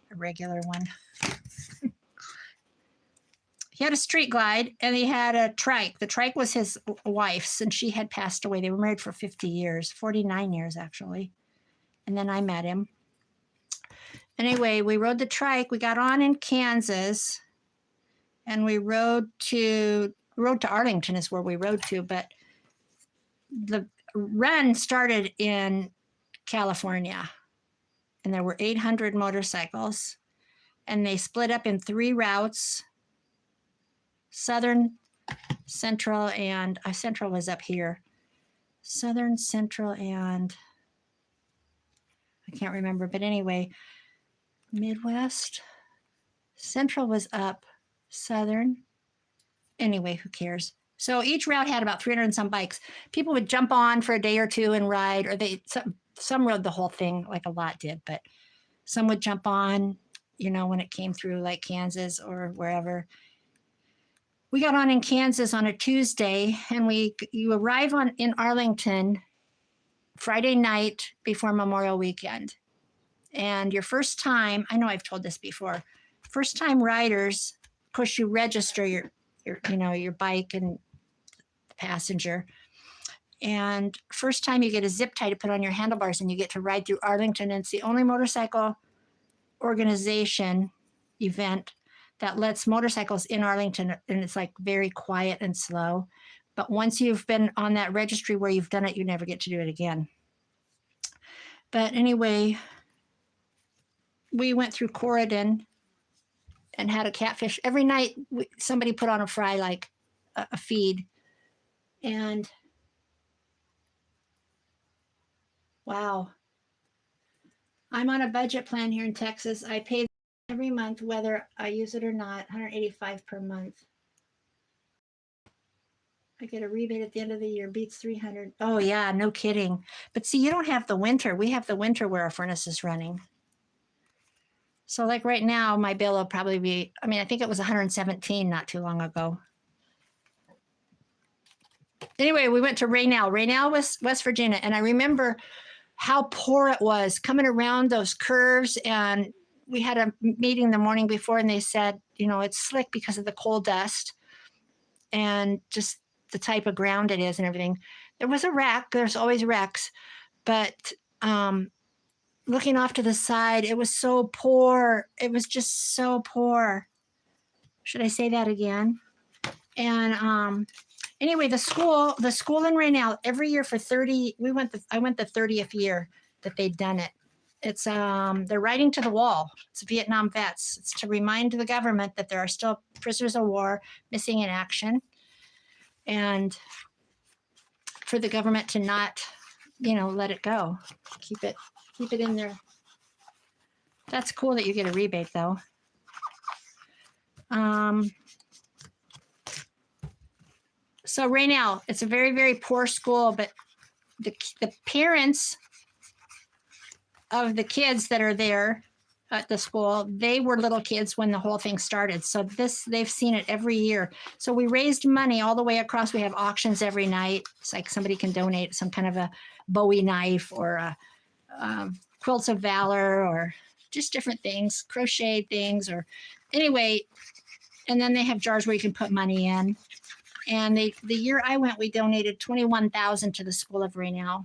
He had a street glide and he had a trike. The trike was his wife's and she had passed away. They were married for 50 years, 49 years actually. And then I met him. Anyway, we rode the trike. We got on in Kansas and we rode to Arlington is where we rode to, but the run started in California and there were 800 motorcycles and they split up in 3 routes. Southern, Central, and Central was up here. Southern, Central, and I can't remember, but anyway, Midwest. Central was up, Southern. Anyway, who cares? So each route had about 300 and some bikes. People would jump on for a day or two and ride, or some rode the whole thing, like a lot did, but some would jump on, when it came through like Kansas or wherever. We got on in Kansas on a Tuesday, and you arrive in Arlington Friday night before Memorial Weekend. And your first time, I know I've told this before, first time riders, of course, you register your bike and passenger. And first time you get a zip tie to put on your handlebars and you get to ride through Arlington. And it's the only motorcycle organization event that lets motorcycles in Arlington, and it's like very quiet and slow. But once you've been on that registry where you've done it, you never get to do it again. But anyway, we went through Corridon and had a catfish. Every night, somebody put on a fry, like a feed. And wow. I'm on a budget plan here in Texas. I pay every month, whether I use it or not, $185 per month. I get a rebate at the end of the year, beats $300. Oh yeah, no kidding. But see, you don't have the winter. We have the winter where our furnace is running. So like right now, my bill will probably be, I think it was $117 not too long ago. Anyway, we went to Raynell, West Virginia. And I remember how poor it was coming around those curves. And we had a meeting the morning before, and they said, it's slick because of the coal dust and just the type of ground it is and everything. There was a wreck. There's always wrecks. But looking off to the side, it was so poor. It was just so poor. Should I say that again? And anyway, the school in Raynell, every year for 30, I went the 30th year that they'd done it. It's they're writing to the wall. It's Vietnam vets. It's to remind the government that there are still prisoners of war missing in action, and for the government to not, let it go. Keep it in there. That's cool that you get a rebate though. So Raynell, it's a very, very poor school, but the parents of the kids that are there at the school, they were little kids when the whole thing started. So they've seen it every year. So we raised money all the way across. We have auctions every night. It's like somebody can donate some kind of a Bowie knife or a quilts of valor or just different things, crochet things, or anyway. And then they have jars where you can put money in. And the year I went, we donated $21,000 to the School of Raynell.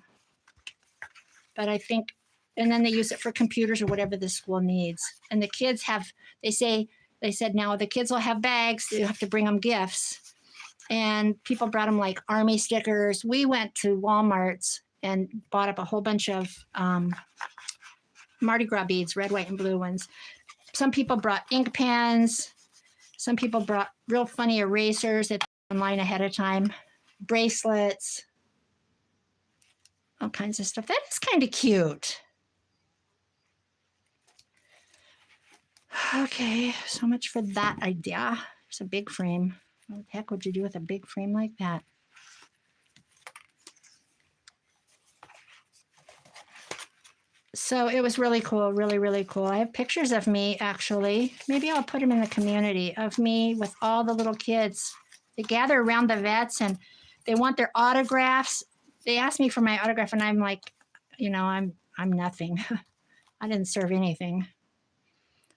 But I think, and then they use it for computers or whatever the school needs. And the kids they said now the kids will have bags. You have to bring them gifts. And people brought them like army stickers. We went to Walmart's and bought up a whole bunch of Mardi Gras beads, red, white, and blue ones. Some people brought ink pens. Some people brought real funny erasers that online ahead of time, bracelets, all kinds of stuff. That is kind of cute. Okay, so much for that idea. It's a big frame. What the heck would you do with a big frame like that? So it was really cool, really, really cool. I have pictures of me, actually. Maybe I'll put them in the community, of me with all the little kids. They gather around the vets and they want their autographs. They asked me for my autograph, and I'm like, I'm nothing. I didn't serve anything.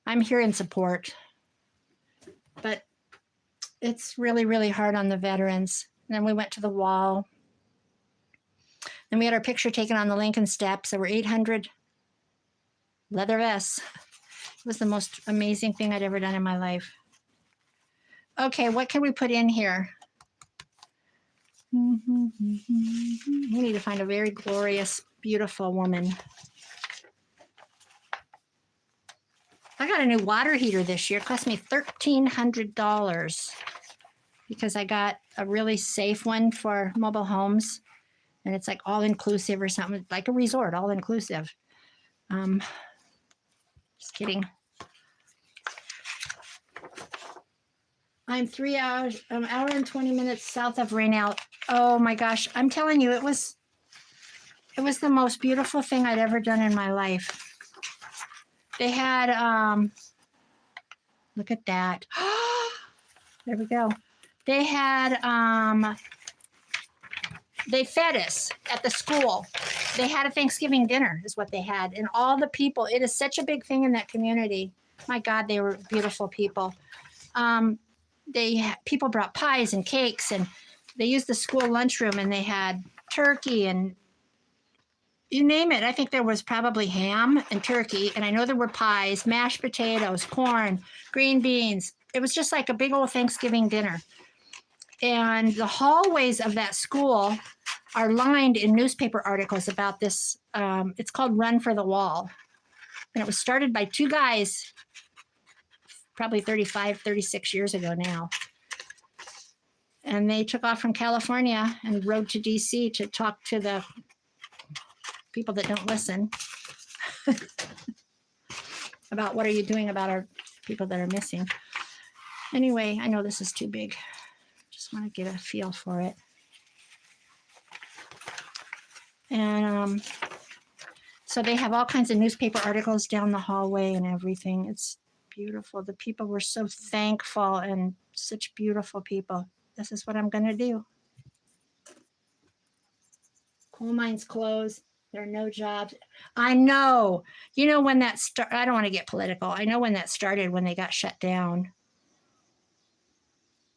I'm here in support. But it's really, really hard on the veterans. And then we went to the wall. Then we had our picture taken on the Lincoln Steps. There were 800 leather vests. It was the most amazing thing I'd ever done in my life. Okay, what can we put in here? We need to find a very glorious, beautiful woman. I got a new water heater this year. It cost me $1,300 because I got a really safe one for mobile homes. And it's like all inclusive or something, like a resort, all inclusive. Just kidding. I'm an hour and 20 minutes south of Raynell. Oh my gosh, I'm telling you, it was the most beautiful thing I'd ever done in my life. They had, look at that. There we go. They had, they fed us at the school. They had a Thanksgiving dinner is what they had. And all the people, it is such a big thing in that community. My God, they were beautiful people. People brought pies and cakes, and they used the school lunchroom, and they had turkey and you name it. I think there was probably ham and turkey, and I know there were pies, mashed potatoes, corn, green beans. It was just like a big old Thanksgiving dinner. And the hallways of that school are lined in newspaper articles about this. It's called Run for the Wall. And it was started by two guys, probably 35, 36 years ago now. And they took off from California and rode to DC to talk to the people that don't listen about what are you doing about our people that are missing. Anyway, I know this is too big. Just want to get a feel for it. And so they have all kinds of newspaper articles down the hallway and everything. It's beautiful. The people were so thankful and such beautiful people. This is what I'm going to do. Coal mines close. There are no jobs. I know. You know when that I don't want to get political. I know when that started, when they got shut down.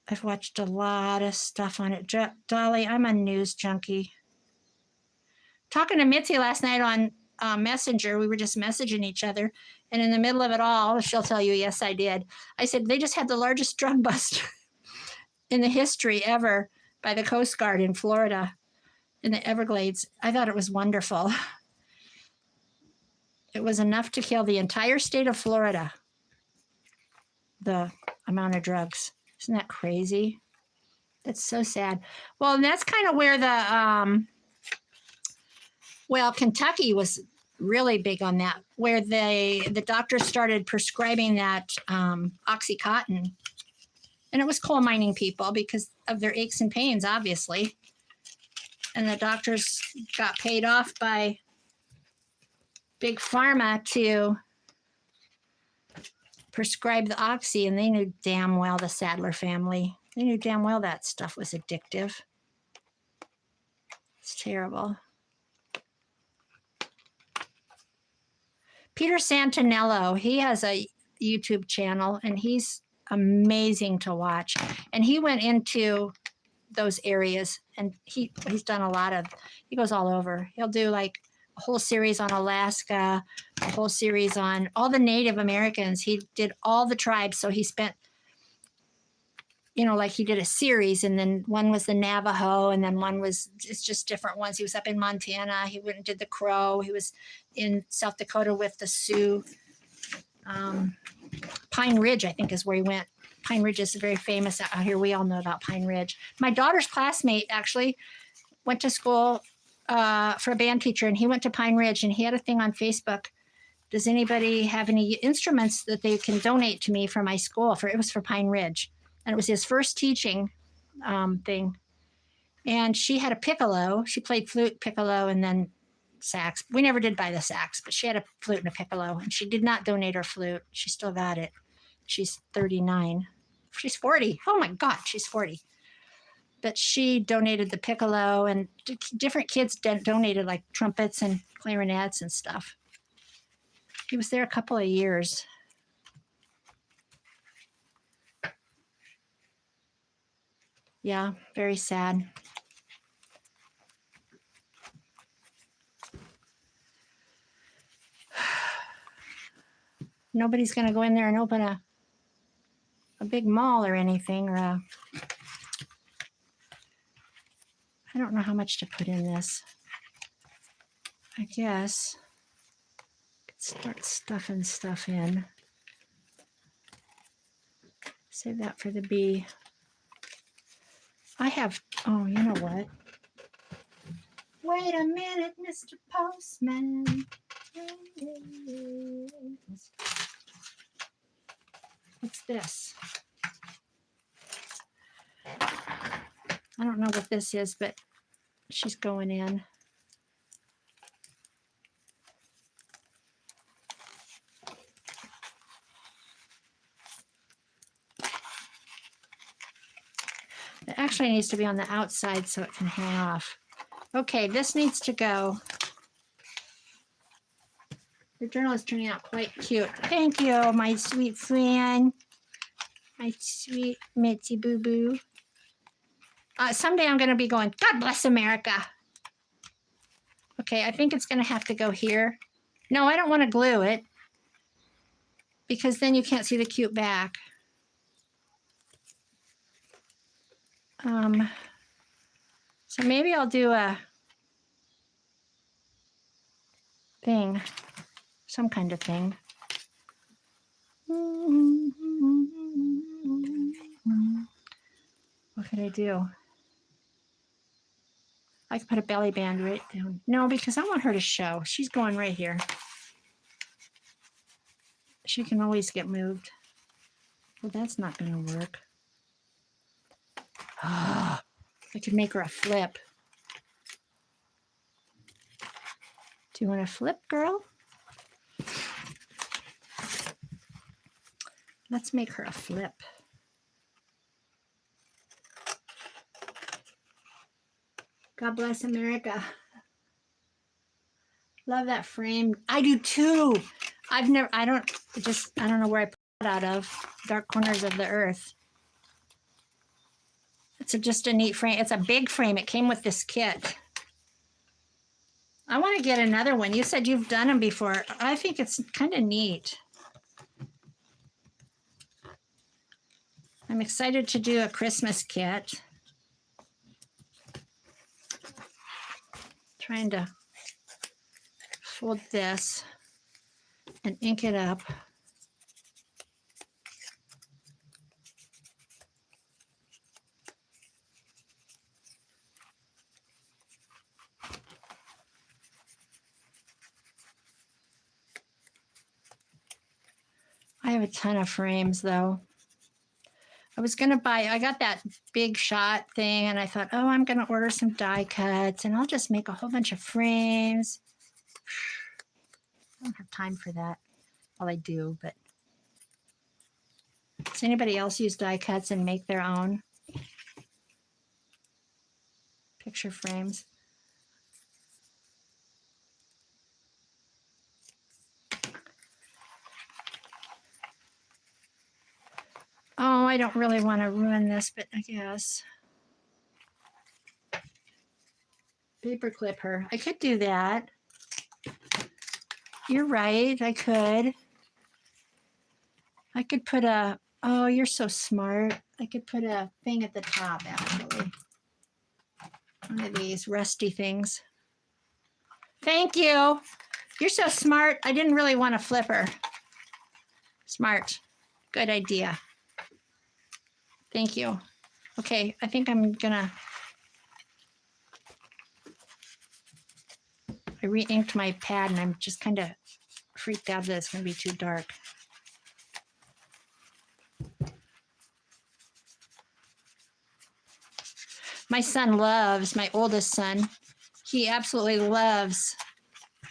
I've watched a lot of stuff on it. Dolly, I'm a news junkie. Talking to Mitzi last night on Messenger, we were just messaging each other. And in the middle of it all, she'll tell you, yes, I did. I said, they just had the largest drug bust in the history ever by the Coast Guard in Florida, in the Everglades. I thought it was wonderful. It was enough to kill the entire state of Florida, the amount of drugs. Isn't that crazy? That's so sad. Well, and that's kind of where the, Kentucky was really big on that, where the doctors started prescribing that Oxycontin. And it was coal mining people because of their aches and pains, obviously. And the doctors got paid off by Big Pharma to prescribe the Oxy, and they knew damn well, the Sadler family, they knew damn well that stuff was addictive. It's terrible. Peter Santinello, he has a YouTube channel, and he's amazing to watch. And he went into those areas, and he's done a lot of, he goes all over. He'll do like a whole series on Alaska, a whole series on all the Native Americans. He did all the tribes. So he spent, like he did a series, and then one was the Navajo, and then one was, it's just different ones. He was up in Montana. He went and did the Crow. He was in South Dakota with the Sioux. Pine Ridge, I think, is where he went. Pine Ridge is very famous out here. We all know about Pine Ridge. My daughter's classmate actually went to school for a band teacher, and he went to Pine Ridge, and he had a thing on Facebook. Does anybody have any instruments that they can donate to me for my school? It was for Pine Ridge, and it was his first teaching thing. And she had a piccolo. She played flute, piccolo, and then sax. We never did buy the sax, but she had a flute and a piccolo, and she did not donate her flute. She still got it. She's 39. She's 40. Oh my God, she's 40. But she donated the piccolo, and different kids donated like trumpets and clarinets and stuff. He was there a couple of years. Yeah, very sad. Nobody's going to go in there and open a big mall or anything, or I don't know how much to put in this. I guess start stuffing stuff in. Save that for the bee. I have, oh, you know what? Wait a minute, Mr. Postman. What's this? I don't know what this is, but she's going in. It actually needs to be on the outside so it can hang off. Okay, this needs to go. The journal is turning out quite cute. Thank you, my sweet friend. My sweet Mitzi Boo Boo. Someday I'm going to be going, God bless America. Okay, I think it's going to have to go here. No, I don't want to glue it, because then you can't see the cute back. So maybe I'll do a thing, some kind of thing. What could I do? I could put a belly band right down. No, because I want her to show. She's going right here. She can always get moved. Well, that's not going to work. I could make her a flip. Do you want to flip, girl? Let's make her a flip. God bless America. Love that frame. I do too. I don't know where I put it out of. Dark Corners of the Earth. It's just a neat frame. It's a big frame. It came with this kit. I want to get another one. You said you've done them before. I think it's kind of neat. I'm excited to do a Christmas kit. Trying to fold this and ink it up. I have a ton of frames though. I got that big shot thing and I thought, oh, I'm going to order some die cuts and I'll just make a whole bunch of frames. I don't have time for that. Well, I do, but does anybody else use die cuts and make their own picture frames? Oh, I don't really want to ruin this, but I guess. Paper clip her. I could do that. You're right, I could. I could put a, oh, you're so smart. I could put a thing at the top, actually. One of these rusty things. Thank you. You're so smart. I didn't really want to flip her. Smart. Good idea. Thank you. Okay, I think I'm gonna, I re-inked my pad and I'm just kind of freaked out that it's gonna be too dark. My son loves, my oldest son, he absolutely loves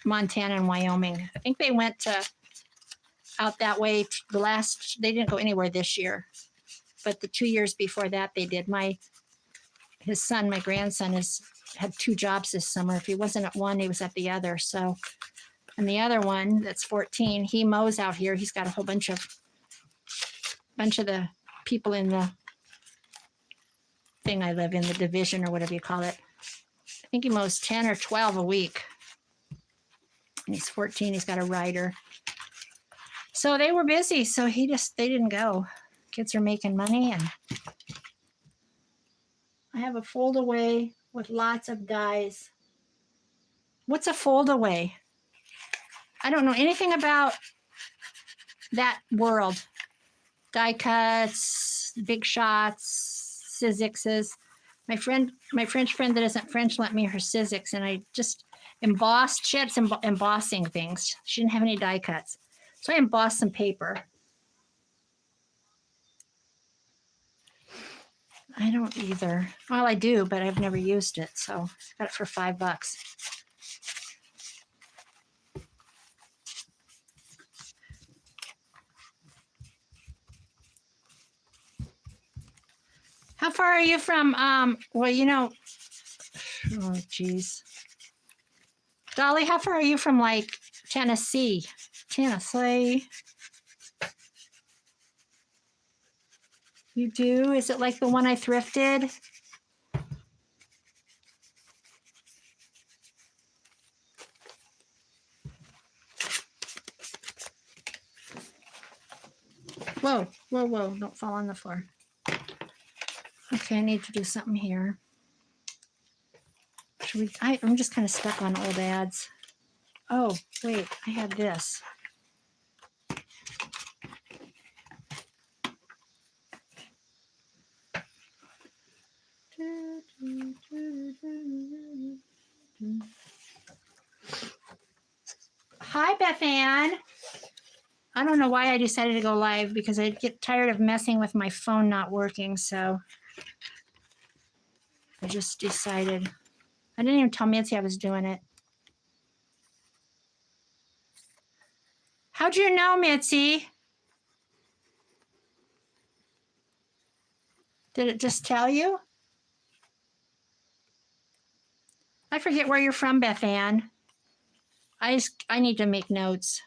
Montana and Wyoming. I think they went to out that way they didn't go anywhere this year, but the 2 years before that they did. My grandson had 2 jobs this summer. If he wasn't at one, he was at the other. So, and the other one that's 14, he mows out here. He's got a whole bunch of the people in the thing I live in, the division or whatever you call it. I think he mows 10 or 12 a week. And he's 14, he's got a rider. So they were busy, so they didn't go. Kids are making money, and I have a fold away with lots of dies. What's a fold away? I don't know anything about that world. Die cuts, big shots, Sizzixes. My French friend that isn't French lent me her Sizzix, and I just embossed. She had some embossing things. She didn't have any die cuts. So I embossed some paper. I don't either. Well, I do, but I've never used it, so I got it for $5. How far are you from, well, you know, oh, geez. Dolly, how far are you from, like, Tennessee? Tennessee. You do? Is it like the one I thrifted? Whoa, whoa, whoa, don't fall on the floor. Okay, I need to do something here. I'm just kind of stuck on old ads. Oh, wait, I had this. Hi, Beth Ann. I don't know why I decided to go live, because I get tired of messing with my phone not working, so I just decided. I didn't even tell Mitzi I was doing it. How'd you know, Mitzi? Did it just tell you? I forget where you're from, Beth Ann. I need to make notes.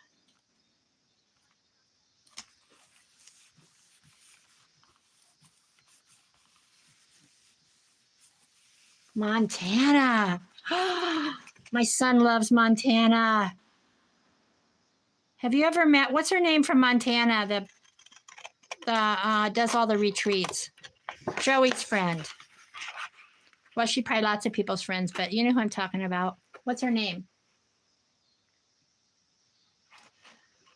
Montana. My son loves Montana. Have you ever met, what's her name from Montana that does all the retreats? Joey's friend. Well, she probably lots of people's friends, but you know who I'm talking about. What's her name?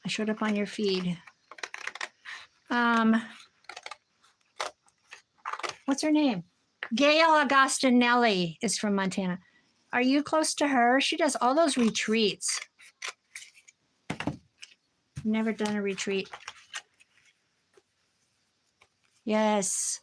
I showed up on your feed. What's her name? Gail Agostinelli is from Montana. Are you close to her? She does all those retreats. Never done a retreat. Yes.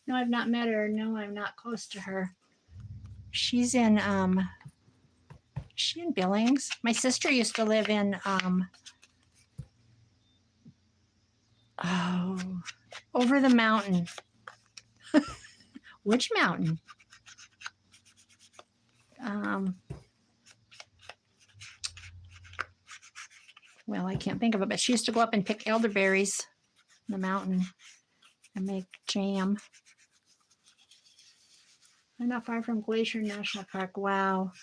No, I've not met her. No, I'm not close to her. She's in Billings. My sister used to live in over the mountain. Which mountain? Well, I can't think of it, but she used to go up and pick elderberries in the mountain and make jam. I'm not far from Glacier National Park. Wow.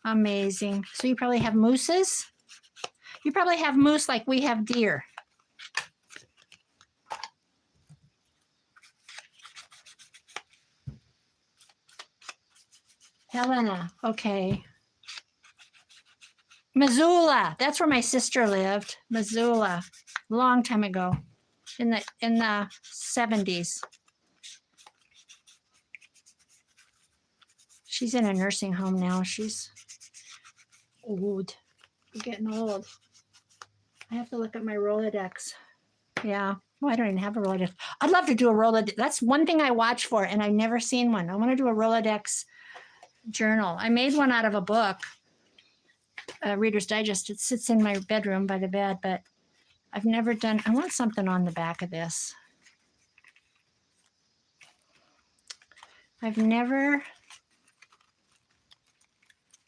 Amazing. So you probably have mooses? You probably have moose like we have deer. Helena. Okay. Missoula. That's where my sister lived. Missoula. Long time ago. In the 70s. She's in a nursing home now. She's old. We're getting old. I have to look at my Rolodex. Yeah. Well, I don't even have a Rolodex. I'd love to do a Rolodex. That's one thing I watch for, and I've never seen one. I want to do a Rolodex journal. I made one out of a book, Reader's Digest. It sits in my bedroom by the bed, but I've never done. I want something on the back of this. I've never.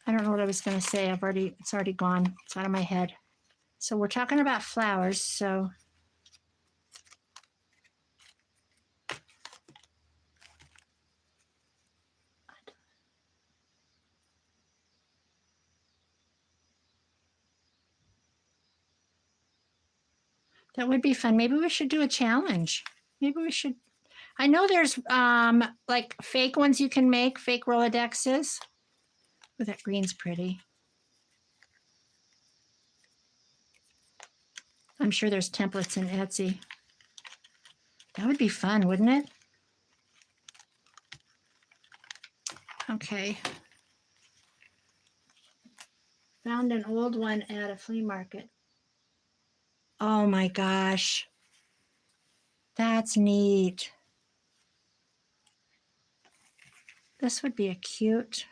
I don't know what I was going to say. It's already gone. It's out of my head. So we're talking about flowers. So that would be fun. Maybe we should do a challenge. Maybe we should. I know there's like fake ones you can make, fake Rolodexes. Oh, that green's pretty. I'm sure there's templates in Etsy. That would be fun, wouldn't it? Okay. Found an old one at a flea market. Oh my gosh. That's neat. This would be a cute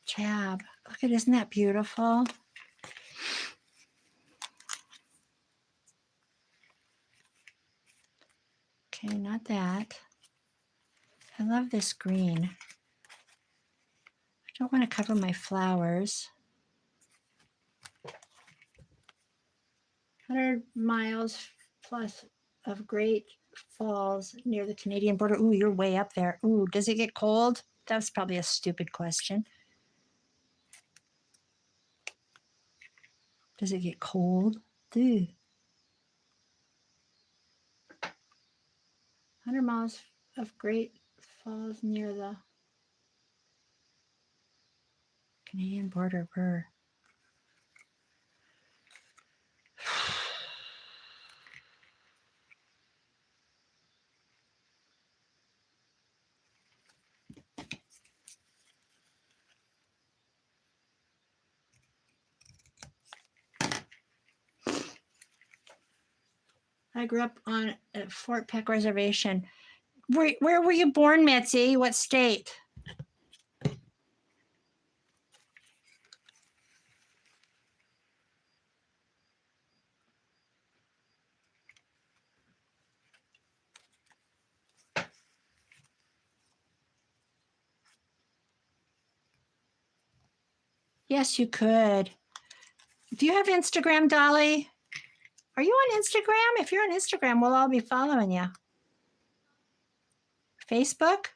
tab. Look at, isn't that beautiful? Okay, not that. I love this green. I don't want to cover my flowers. 100 miles plus of Great Falls near the Canadian border. Ooh, you're way up there. Ooh, does it get cold? That's probably a stupid question. Does it get cold? Ooh. 100 miles of Great Falls near the Canadian border. Burr. I grew up on a Fort Peck Reservation. Where were you born, Mitzi? What state? Yes, you could. Do you have Instagram, Dolly? Are you on Instagram? If you're on Instagram, we'll all be following you. Facebook?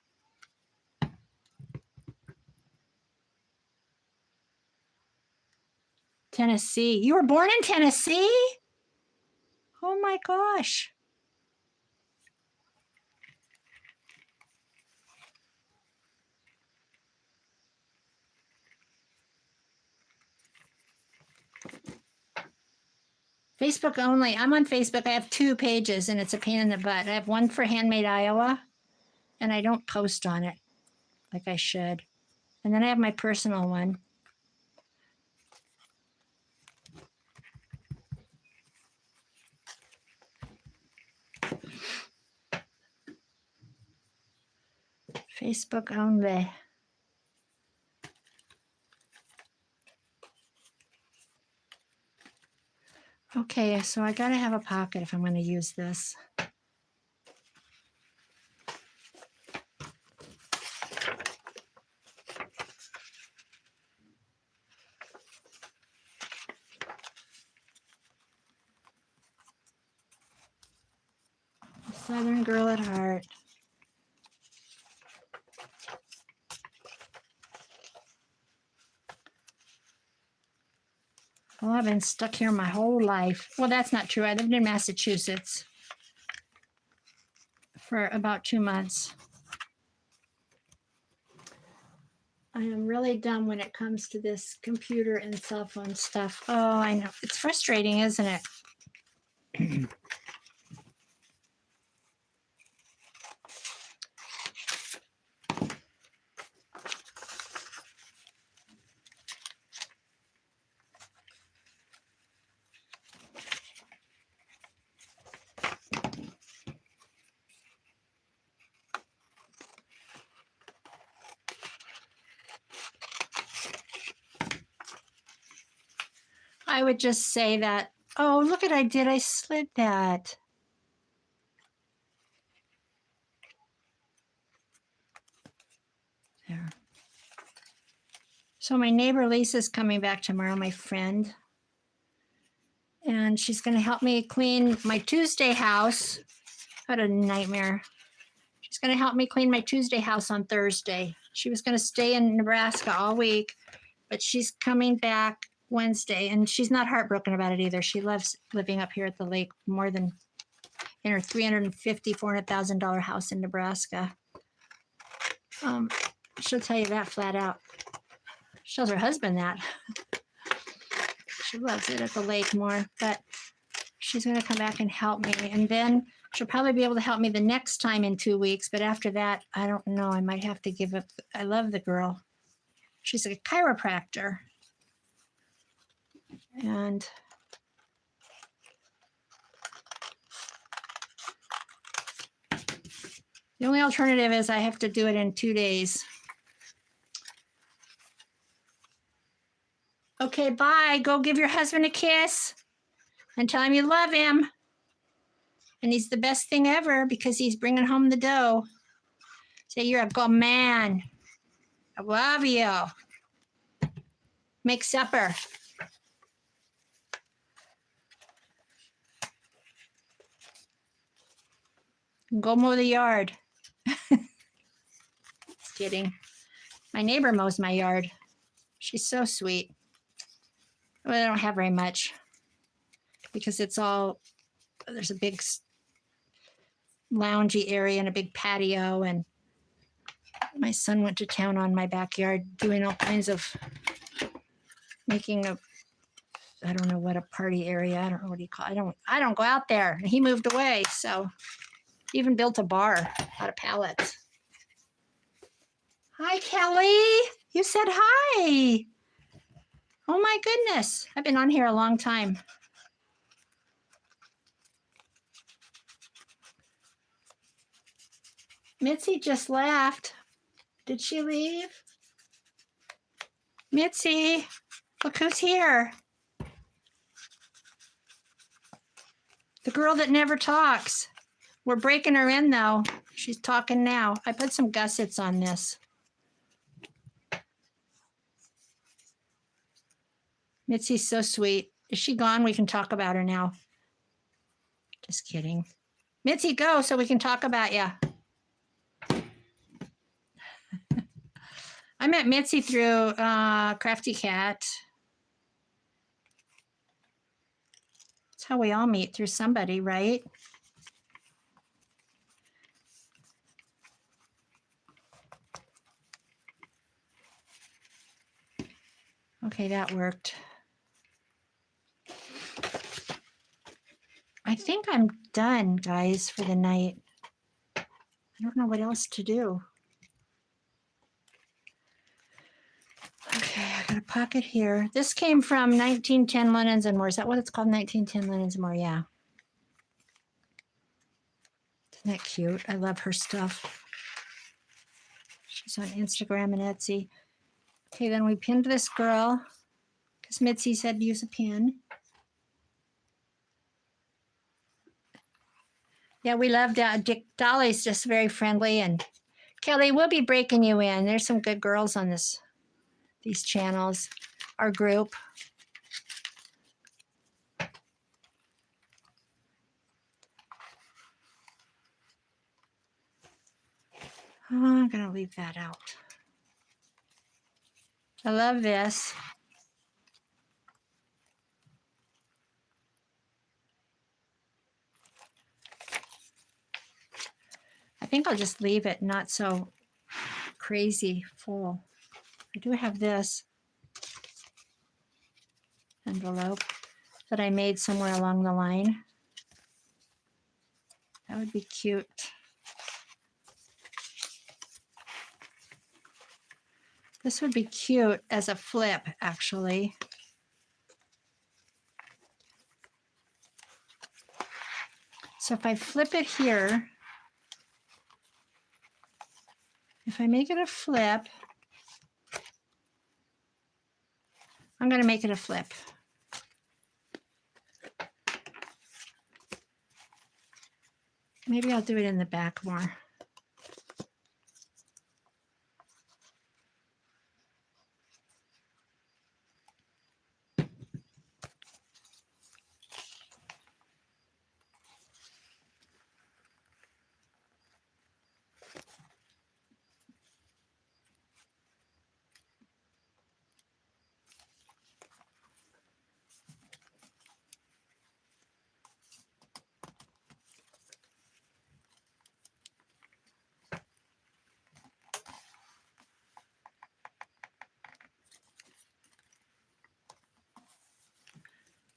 Tennessee. You were born in Tennessee? Oh my gosh. Facebook only. I'm on Facebook. I have 2 pages and it's a pain in the butt. I have one for Handmadeiowa and I don't post on it like I should. And then I have my personal one. Facebook only. Okay, so I gotta have a pocket if I'm gonna use this. Southern girl at heart. Well, I've been stuck here my whole life. Well, that's not true. I lived in Massachusetts for about 2 months. I am really dumb when it comes to this computer and cell phone stuff. Oh, I know. It's frustrating, isn't it? I would just say that, oh, look what I did. I slid that. There. So my neighbor Lisa's coming back tomorrow, my friend. And she's going to help me clean my Tuesday house. What a nightmare. She's going to help me clean my Tuesday house on Thursday. She was going to stay in Nebraska all week, but she's coming back Wednesday, and she's not heartbroken about it either. She loves living up here at the lake more than in her $350,000, $400,000 house in Nebraska. She'll tell you that flat out. She tells her husband that. She loves it at the lake more, but she's going to come back and help me. And then she'll probably be able to help me the next time in 2 weeks. But after that, I don't know. I might have to give up. I love the girl. She's a chiropractor. And the only alternative is I have to do it in 2 days. Okay, bye. Go give your husband a kiss and tell him you love him. And he's the best thing ever because he's bringing home the dough. Say, you're a good man. I love you. Make supper. Go mow the yard. Just kidding. My neighbor mows my yard. She's so sweet. Well, I don't have very much because it's all, there's a big loungy area and a big patio, and my son went to town on my backyard doing all kinds of making a, I don't know what, a party area. I don't know what he called it. I don't go out there. And he moved away, so he even built a bar out of pallets. Hi, Kelly. You said hi. Oh my goodness. I've been on here a long time. Mitzi just left. Did she leave? Mitzi, look who's here. The girl that never talks. We're breaking her in though. She's talking now. I put some gussets on this. Mitzi's so sweet. Is she gone? We can talk about her now. Just kidding. Mitzi, go so we can talk about you. I met Mitzi through Crafty Cat. That's how we all meet, through somebody, right? Okay, that worked. I think I'm done, guys, for the night. I don't know what else to do. Okay, I got a pocket here. This came from 1910 Linens and More. Is that what it's called? 1910 Linens and More, yeah. Isn't that cute? I love her stuff. She's on Instagram and Etsy. Okay, then we pinned this girl because Mitzi said use a pin. Yeah, we love Dick. Dolly's just very friendly. And Kelly, we'll be breaking you in. There's some good girls on these channels, our group. Oh, I'm going to leave that out. I love this. I think I'll just leave it not so crazy full. I do have this envelope that I made somewhere along the line. That would be cute. This would be cute as a flip, actually. So if I flip it here, if I make it a flip, I'm going to make it a flip. Maybe I'll do it in the back more.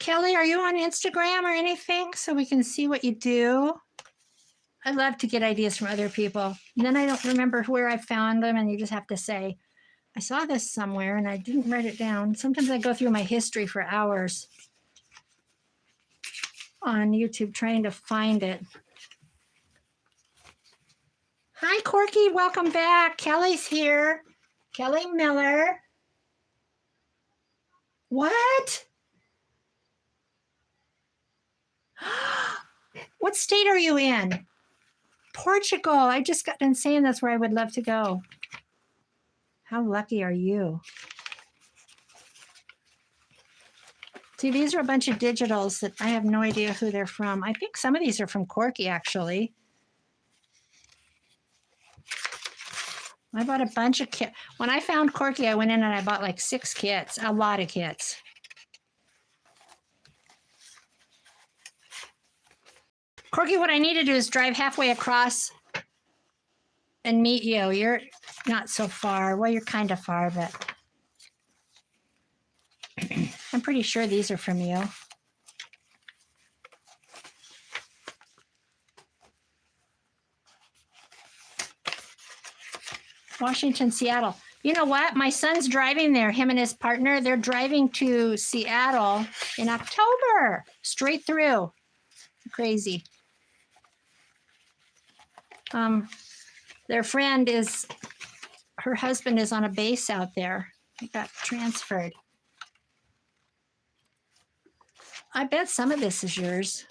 Kelly, are you on Instagram or anything so we can see what you do? I love to get ideas from other people. And then I don't remember where I found them, and you just have to say, I saw this somewhere and I didn't write it down. Sometimes I go through my history for hours on YouTube trying to find it. Hi, Corky. Welcome back. Kelly's here. Kelly Miller. What? What state are you in? Portugal. I just got done saying that's where I would love to go. How lucky are you? See, these are a bunch of digitals that I have no idea who they're from. I think some of these are from Corky, actually. I bought a bunch of kits. When I found Corky, I went in and I bought like 6 kits, a lot of kits. Corky, what I need to do is drive halfway across and meet you. You're not so far. Well, you're kind of far, but I'm pretty sure these are from you. Washington, Seattle. You know what? My son's driving there, him and his partner. They're driving to Seattle in October, straight through. Crazy. Their friend is, her husband is on a base out there. He got transferred. I bet some of this is yours.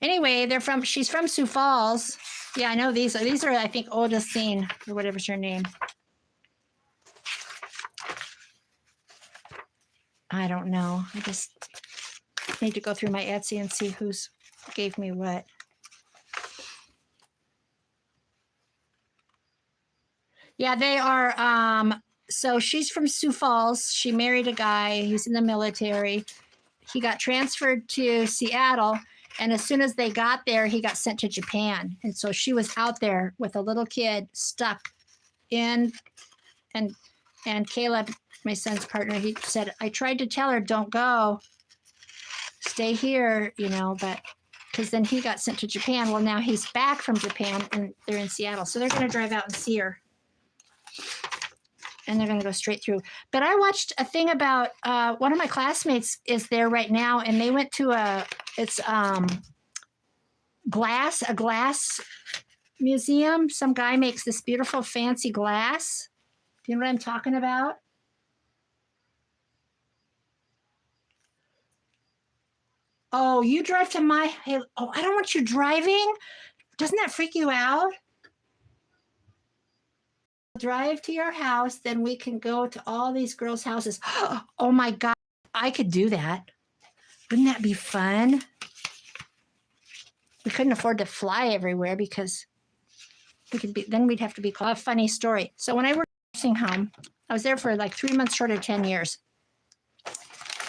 Anyway, she's from Sioux Falls. Yeah, I know these are, I think, Odacine, or whatever's her name. I don't know. I just need to go through my Etsy and see who's gave me what. Yeah, they are. So she's from Sioux Falls. She married a guy. He's in the military. He got transferred to Seattle. And as soon as they got there, he got sent to Japan. And so she was out there with a little kid stuck in, and Caleb, my son's partner, he said, I tried to tell her, don't go, stay here, you know, but because then he got sent to Japan. Well, now he's back from Japan and they're in Seattle. So they're going to drive out and see her. And they're going to go straight through. But I watched a thing about one of my classmates is there right now, and they went to a glass museum. Some guy makes this beautiful fancy glass. Do you know what I'm talking about? Oh, you drive to my, oh, I don't want you driving. Doesn't that freak you out? Drive to your house, then we can go to all these girls' houses. Oh my God, I could do that. Wouldn't that be fun? We couldn't afford to fly everywhere because we could be, then we'd have to be called. A funny story. So when I worked in a nursing home, I was there for like 3 months short of 10 years.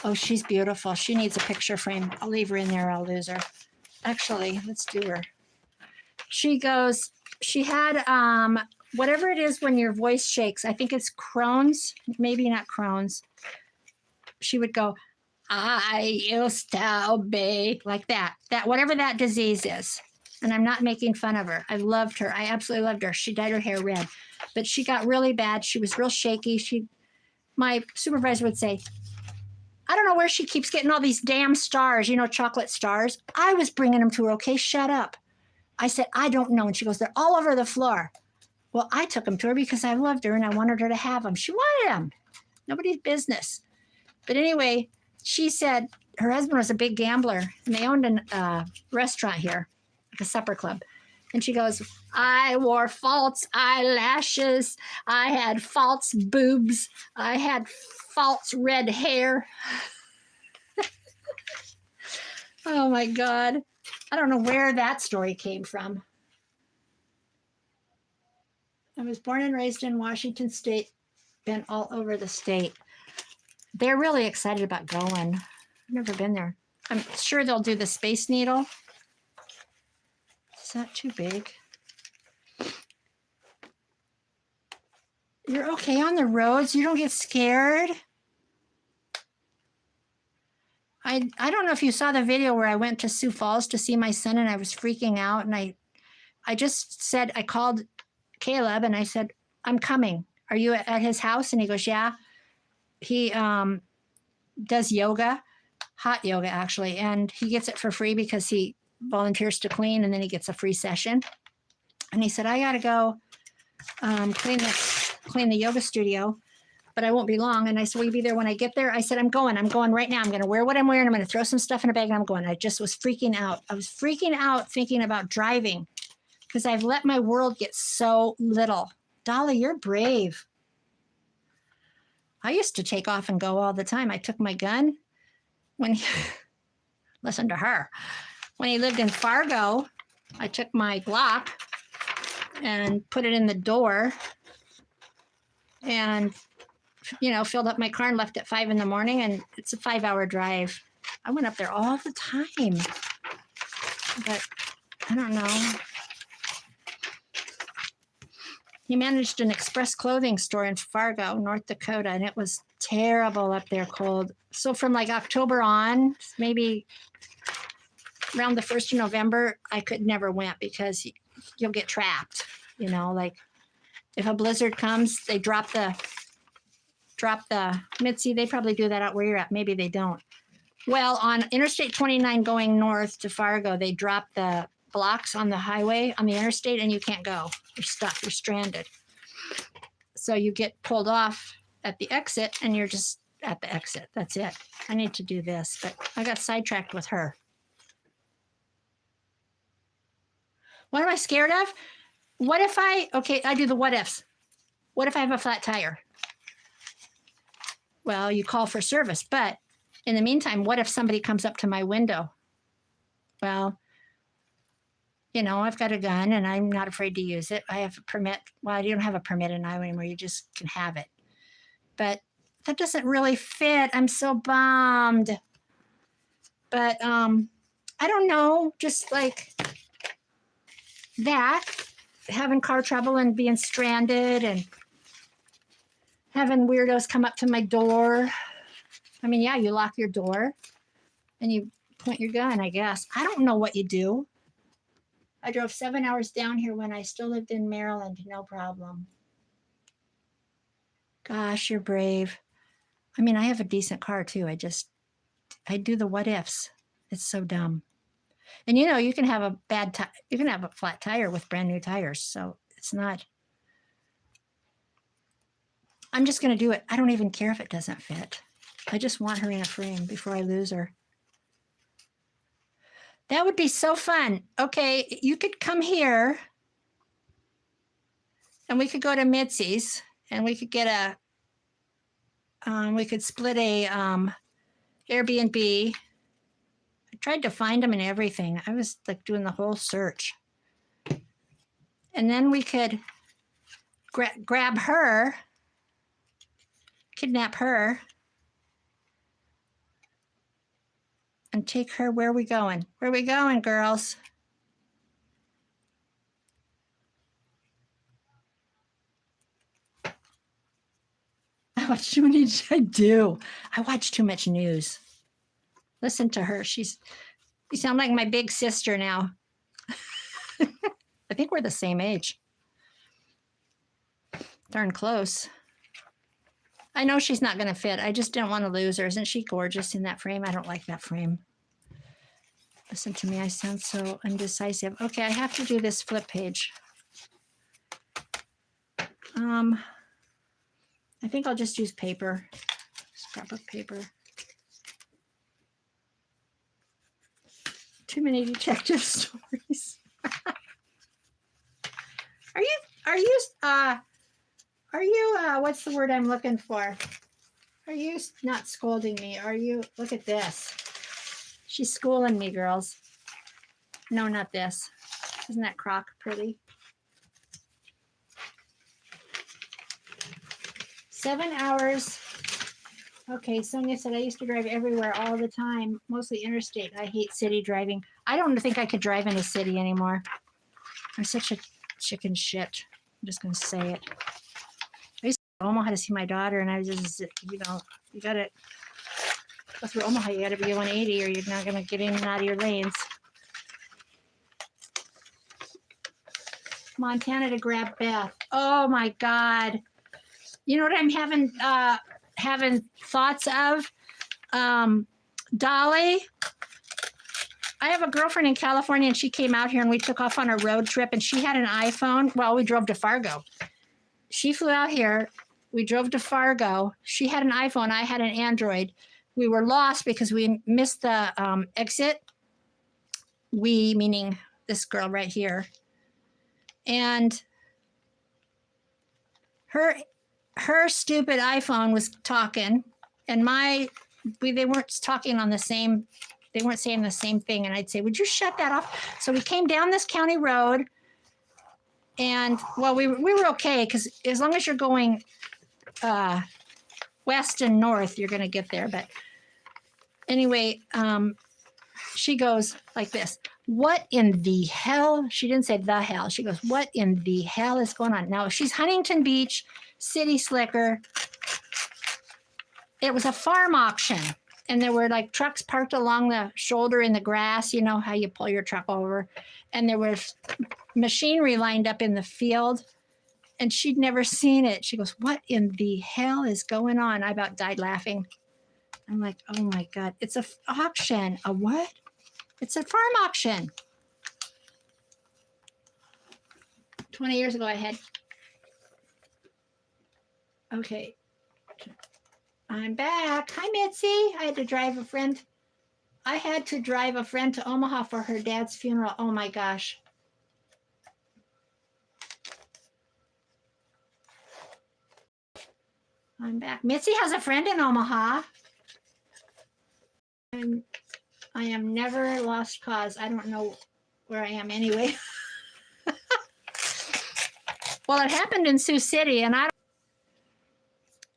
Oh, she's beautiful. She needs a picture frame. I'll leave her in there. I'll lose her. Actually, let's do her. She goes, she had, whatever it is when your voice shakes, I think it's Crohn's, maybe not Crohn's. She would go, I used to be, like that, whatever that disease is. And I'm not making fun of her. I loved her. I absolutely loved her. She dyed her hair red, but she got really bad. She was real shaky. My supervisor would say, I don't know where she keeps getting all these damn stars, you know, chocolate stars. I was bringing them to her. Okay, shut up. I said, I don't know. And she goes, they're all over the floor. Well, I took them to her because I loved her and I wanted her to have them. She wanted them. Nobody's business. But anyway, she said her husband was a big gambler and they owned a restaurant here, like a supper club. And she goes, I wore false eyelashes. I had false boobs. I had false red hair. Oh my God. I don't know where that story came from. I was born and raised in Washington State, been all over the state. They're really excited about going. I've never been there. I'm sure they'll do the Space Needle. Is that too big? You're okay on the roads? You don't get scared? I don't know if you saw the video where I went to Sioux Falls to see my son and I was freaking out. And I just said, I called Caleb and I said, I'm coming. Are you at his house? And he goes, yeah. He does yoga, hot yoga actually. And he gets it for free because he volunteers to clean and then he gets a free session. And he said, I got to go clean the yoga studio, but I won't be long. And I said, will you be there when I get there? I said, I'm going right now. I'm going to wear what I'm wearing. I'm going to throw some stuff in a bag and I'm going. I just was freaking out. I was freaking out thinking about driving because I've let my world get so little. Dolly, you're brave. I used to take off and go all the time. I took my gun when listen to her. When he lived in Fargo, I took my Glock and put it in the door and, you know, filled up my car and left at 5 in the morning. And it's a 5-hour drive. I went up there all the time, but I don't know. He managed an express clothing store in Fargo, North Dakota, and it was terrible up there, cold. So from like October on, maybe around the 1st of November, I could never went because you'll get trapped. You know, like if a blizzard comes, they drop the Mitzi. They probably do that out where you're at. Maybe they don't. Well, on Interstate 29 going north to Fargo, they dropped the blocks on the highway, on the interstate, and you can't go. You're stuck. You're stranded. So you get pulled off at the exit, and you're just at the exit. That's it. I need to do this, but I got sidetracked with her. What am I scared of? What if I do the what ifs. What if I have a flat tire? Well, you call for service, but in the meantime, what if somebody comes up to my window? Well, I've got a gun and I'm not afraid to use it. I have a permit. Well, you don't have a permit in Iowa anymore. You just can have it. But that doesn't really fit. I'm so bummed. But I don't know, just like that, having car trouble and being stranded and having weirdos come up to my door. I mean, yeah, you lock your door and you point your gun, I guess. I don't know what you do. I drove 7 hours down here when I still lived in Maryland, no problem. Gosh, you're brave. I mean, I have a decent car too. I do the what ifs. It's so dumb. And you can have you can have a flat tire with brand new tires. So it's not, I'm just going to do it. I don't even care if it doesn't fit. I just want her in a frame before I lose her. That would be so fun. Okay, you could come here and we could go to Mitzi's and we could get we could split a Airbnb. I tried to find them and everything. I was like doing the whole search. And then we could grab her, kidnap her, and take her. Where are we going? Where are we going, girls? What did I do? I watch too much news. Listen to her. You sound like my big sister now. I think we're the same age. Darn close. I know she's not going to fit. I just didn't want to lose her. Isn't she gorgeous in that frame? I don't like that frame. Listen to me. I sound so undecisive. Okay, I have to do this flip page. I think I'll just use paper. Scrapbook paper. Too many detective stories. Are you what's the word I'm looking for? Are you not scolding me? Look at this. She's schooling me, girls. No, not this. Isn't that crock pretty? 7 hours. Okay, Sonia said, I used to drive everywhere all the time, mostly interstate. I hate city driving. I don't think I could drive in a city anymore. I'm such a chicken shit. I'm just going to say it. I used to go to Omaha to see my daughter, and I was just, you got to go through Omaha. You got to be 180 or you're not going to get in and out of your lanes. Montana to grab Beth. Oh, my God. You know what I'm having thoughts of? Dolly. I have a girlfriend in California and she came out here and we took off on a road trip and she had an iPhone. Well, we drove to Fargo. She flew out here. We drove to Fargo. She had an iPhone. I had an Android. We were lost because we missed the exit. We, meaning this girl right here. And her stupid iPhone was talking, and they weren't talking on the same. They weren't saying the same thing, and I'd say, "Would you shut that off?" So we came down this county road, and well, we were okay because as long as you're going west and north, you're going to get there. But anyway, she goes like this. What in the hell? She didn't say the hell. She goes, what in the hell is going on? Now, she's Huntington Beach, City Slicker. It was a farm auction. And there were like trucks parked along the shoulder in the grass. You know how you pull your truck over. And there was machinery lined up in the field. And she'd never seen it. She goes, what in the hell is going on? I about died laughing. I'm like, oh my God, it's an auction. A what? It's a farm auction. 20 years ago I had. Okay. I'm back. Hi, Mitzi. I had to drive a friend. I had to drive a friend to Omaha for her dad's funeral. Oh my gosh. I'm back. Mitzi has a friend in Omaha. I am never lost cause. I don't know where I am anyway. Well, it happened in Sioux City,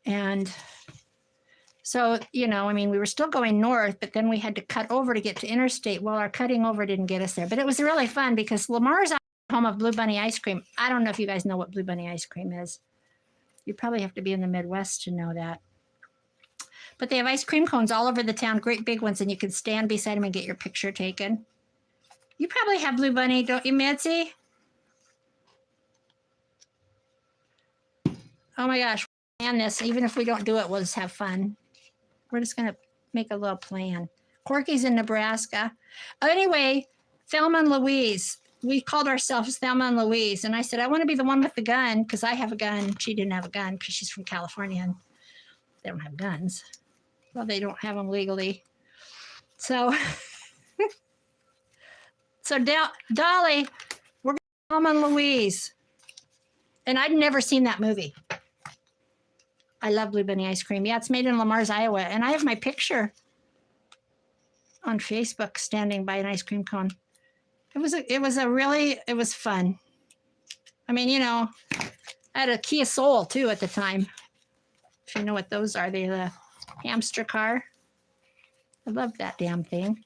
and so, you know, I mean, we were still going north, but then we had to cut over to get to interstate. Well, our cutting over didn't get us there, but it was really fun because Lamar's home of Blue Bunny ice cream. I don't know if you guys know what Blue Bunny ice cream is. You probably have to be in the Midwest to know that. But they have ice cream cones all over the town, great big ones, and you can stand beside them and get your picture taken. You probably have Blue Bunny, don't you, Mitzi? Oh my gosh, we'll plan this. Even if we don't do it, we'll just have fun. We're just going to make a little plan. Corky's in Nebraska. Anyway, Thelma and Louise. We called ourselves Thelma and Louise. And I said, I want to be the one with the gun because I have a gun. She didn't have a gun because she's from California and they don't have guns. Well, they don't have them legally. So, Dolly, we're Thelma and Louise. And I'd never seen that movie. I love Blue Bunny ice cream. Yeah, it's made in Lamar's, Iowa. And I have my picture on Facebook standing by an ice cream cone. It was fun. I mean, you know, I had a Kia Soul too at the time. If you know what those are, they're the hamster car. I love that damn thing.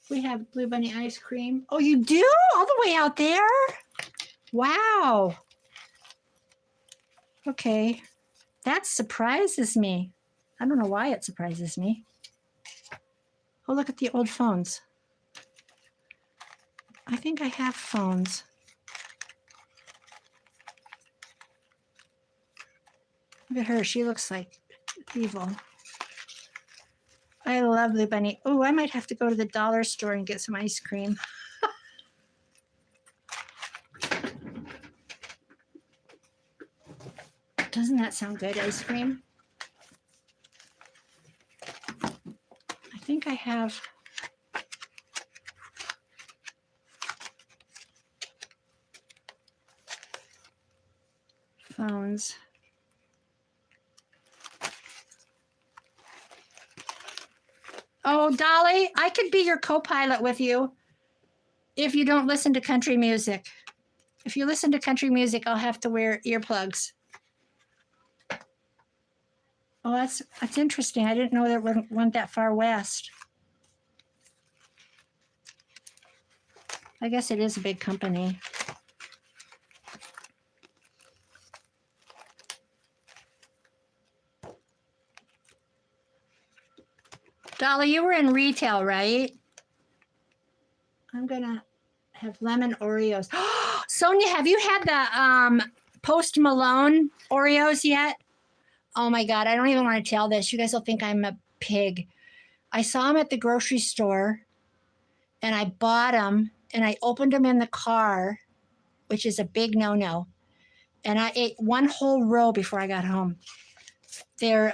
We have Blue Bunny ice cream. Oh, you do? All the way out there? Wow. Okay. That surprises me. I don't know why it surprises me. Oh, look at the old phones. I think I have phones. Look at her. She looks like evil. I love Blue Bunny. Oh, I might have to go to the dollar store and get some ice cream. Doesn't that sound good, ice cream? I think I have phones. Oh, Dolly, I could be your co-pilot with you if you don't listen to country music. If you listen to country music, I'll have to wear earplugs. Oh, that's interesting. I didn't know that it went that far west. I guess it is a big company. Dolly, you were in retail, right? I'm gonna have lemon Oreos. Sonia, have you had the Post Malone Oreos yet? Oh my God, I don't even want to tell this. You guys will think I'm a pig. I saw them at the grocery store and I bought them and I opened them in the car, which is a big no-no. And I ate one whole row before I got home. They're,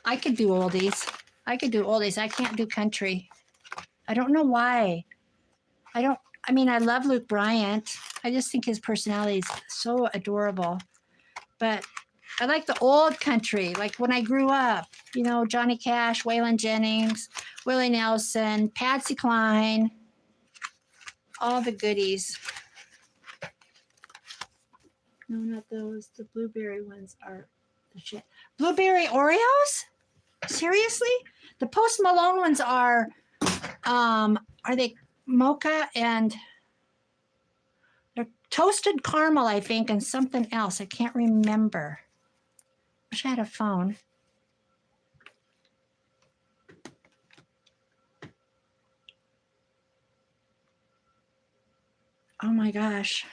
I could do oldies. I could do oldies. I can't do country. I don't know why. I mean, I love Luke Bryant. I just think his personality is so adorable. But I like the old country, like when I grew up, you know, Johnny Cash, Waylon Jennings, Willie Nelson, Patsy Cline, all the goodies. No, not those. The blueberry ones are the shit. Blueberry Oreos? Seriously? The Post Malone ones are they mocha and they're toasted caramel, I think, and something else. I can't remember. Wish I had a phone. Oh my gosh.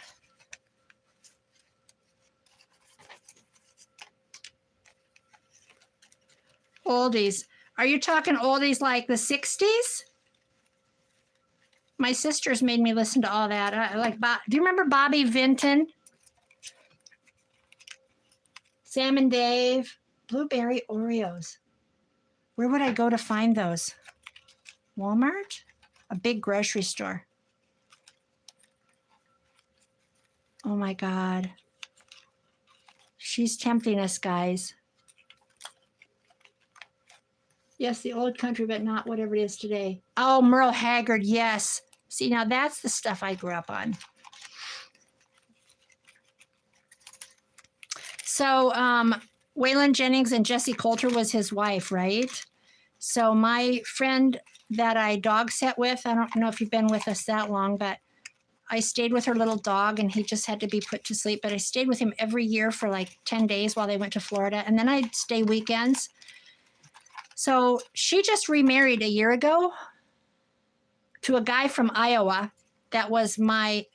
Oldies. Are you talking oldies like the 60s? My sisters made me listen to all that. Do you remember Bobby Vinton? Sam and Dave, blueberry Oreos. Where would I go to find those? Walmart? A big grocery store. Oh my God. She's tempting us, guys. Yes, the old country, but not whatever it is today. Oh, Merle Haggard, yes. See, now that's the stuff I grew up on. So, Waylon Jennings and Jessie Coulter was his wife, right? So my friend that I dog sat with, I don't know if you've been with us that long, but I stayed with her little dog and he just had to be put to sleep. But I stayed with him every year for like 10 days while they went to Florida. And then I'd stay weekends. So she just remarried a year ago to a guy from Iowa that was my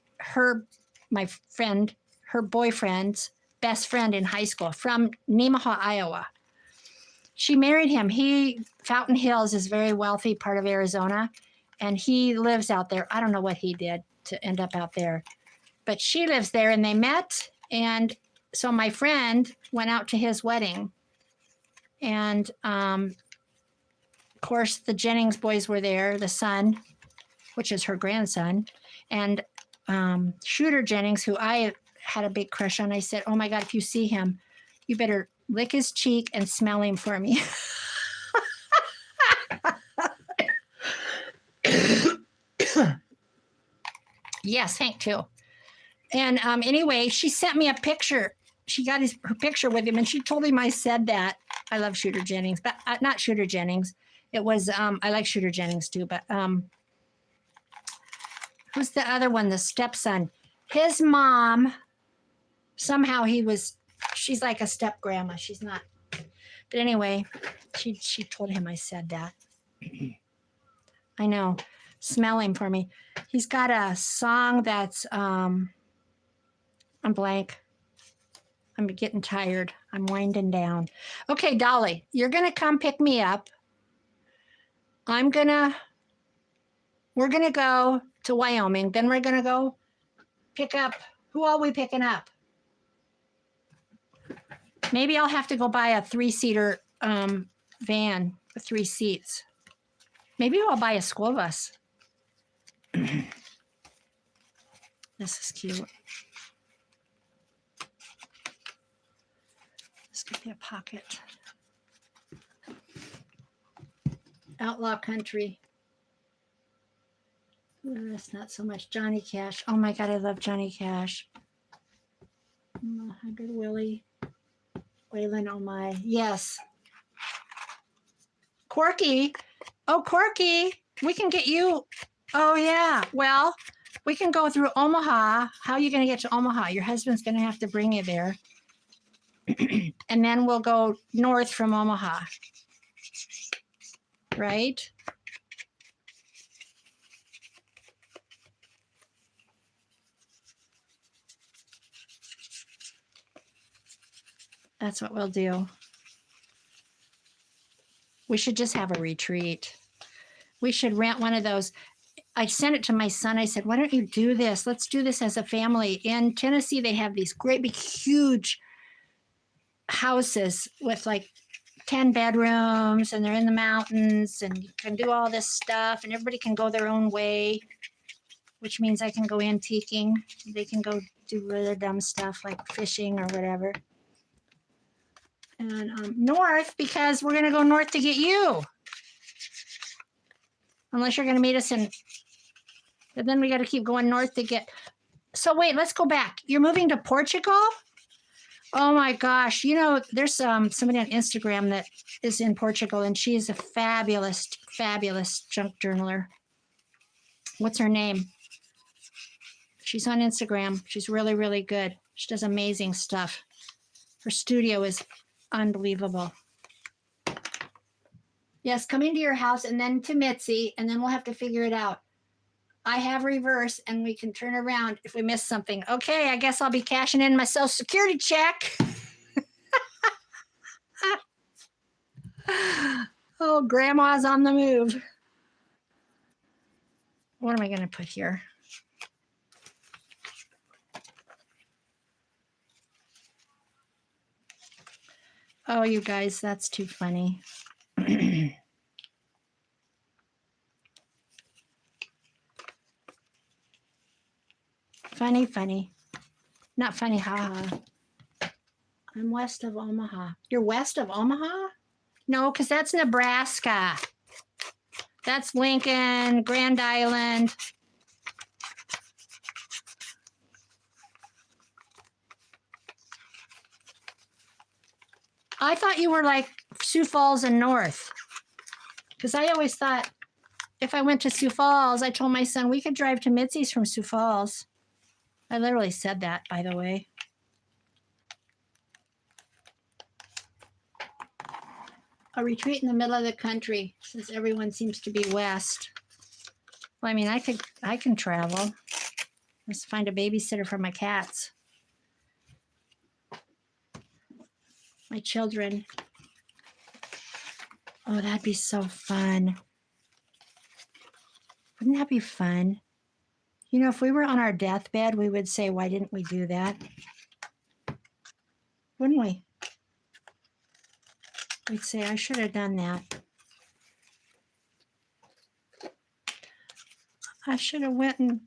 friend, her boyfriend's best friend in high school from Nemaha, Iowa. She married him. Fountain Hills is a very wealthy part of Arizona, and he lives out there. I don't know what he did to end up out there, but she lives there, and they met. And so my friend went out to his wedding, and of course the Jennings boys were there, the son, which is her grandson, and Shooter Jennings, who I had a big crush on. I said, oh my God, if you see him, you better lick his cheek and smell him for me. Yes, Hank too. And anyway, she sent me a picture. She got her picture with him, and she told him I said that. I love Shooter Jennings, but not Shooter Jennings. It was, I like Shooter Jennings too, but who's the other one? The stepson. His mom, somehow she's like a step grandma. She's not. But anyway, she told him I said that. I know. Smell him for me. He's got a song that's, I'm blank. I'm getting tired. I'm winding down. Okay, Dolly, you're going to come pick me up. We're going to go to Wyoming. Then we're going to go pick up, who are we picking up? Maybe I'll have to go buy a 3-seater van with 3 seats. Maybe I'll buy a school bus. This is cute. This could be a pocket. Outlaw Country. That's not so much. Johnny Cash. Oh my God, I love Johnny Cash. 100 Willie. Waylon, oh my. Yes. Corky. Oh, Corky. We can get you. Oh, yeah. Well, we can go through Omaha. How are you going to get to Omaha? Your husband's going to have to bring you there. And then we'll go north from Omaha. Right? That's what we'll do. We should just have a retreat. We should rent one of those. I sent it to my son. I said, why don't you do this? Let's do this as a family. In Tennessee, they have these great big huge houses with like 10 bedrooms, and they're in the mountains, and you can do all this stuff, and everybody can go their own way, which means I can go antiquing. They can go do really dumb stuff like fishing or whatever. And north, because we're going to go north to get you. Unless you're going to meet us in, but then we got to keep going north to get. So wait, let's go back. You're moving to Portugal? Oh my gosh. You know, there's somebody on Instagram that is in Portugal, and she is a fabulous, fabulous junk journaler. What's her name? She's on Instagram. She's really, really good. She does amazing stuff. Her studio is unbelievable. Yes, come into your house and then to Mitzi, and then we'll have to figure it out. I have reverse, and we can turn around if we miss something. Okay, I guess I'll be cashing in my Social Security check. Oh, Grandma's on the move. what am I going to put here? Oh, you guys, that's too funny. Funny. Not funny, haha. I'm west of Omaha. You're west of Omaha? No, because that's Nebraska. That's Lincoln, Grand Island. I thought you were like Sioux Falls and north. Because I always thought if I went to Sioux Falls, I told my son we could drive to Mitzi's from Sioux Falls. I literally said that, by the way. A retreat in the middle of the country, since everyone seems to be west. Well, I mean, I can travel. Let's find a babysitter for my cats. My children. Oh, that'd be so fun. Wouldn't that be fun? You know, if we were on our deathbed, we would say, why didn't we do that? Wouldn't we? We'd say, I should have done that. I should have went and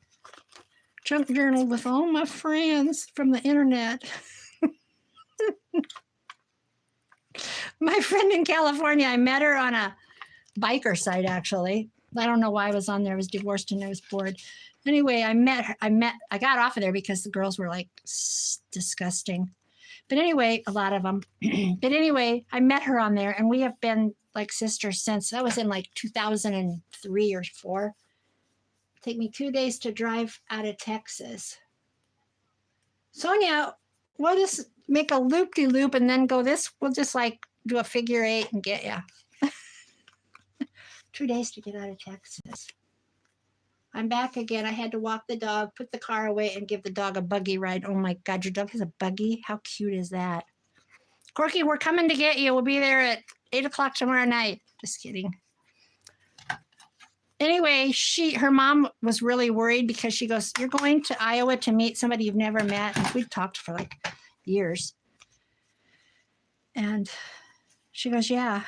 junk journaled with all my friends from the internet. My friend in California, I met her on a biker site, actually. I don't know why I was on there. I was divorced and I was bored. Anyway, I got off of there because the girls were like disgusting. But anyway, a lot of them. But anyway, I met her on there and we have been like sisters since. That was in like 2003 or 4. Take me 2 days to drive out of Texas. Sonia, we'll just make a loop-de-loop and then go this. We'll just like do a figure 8 and get you. 2 days to get out of Texas. I'm back again. I had to walk the dog, put the car away, and give the dog a buggy ride. Oh my God, your dog has a buggy? How cute is that? Corky, we're coming to get you. We'll be there at 8 o'clock tomorrow night. Just kidding. Anyway, her mom was really worried because she goes, you're going to Iowa to meet somebody you've never met. And we've talked for like years. And she goes, yeah.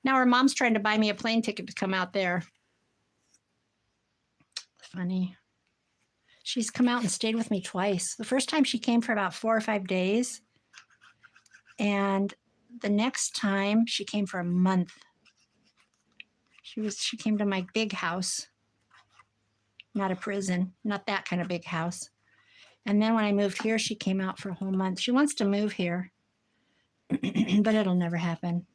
Now her mom's trying to buy me a plane ticket to come out there. Funny. She's come out and stayed with me twice. The first time she came for about 4 or 5 days. And the next time she came for a month. She came to my big house. Not a prison, not that kind of big house. And then when I moved here, she came out for a whole month. She wants to move here, but it'll never happen.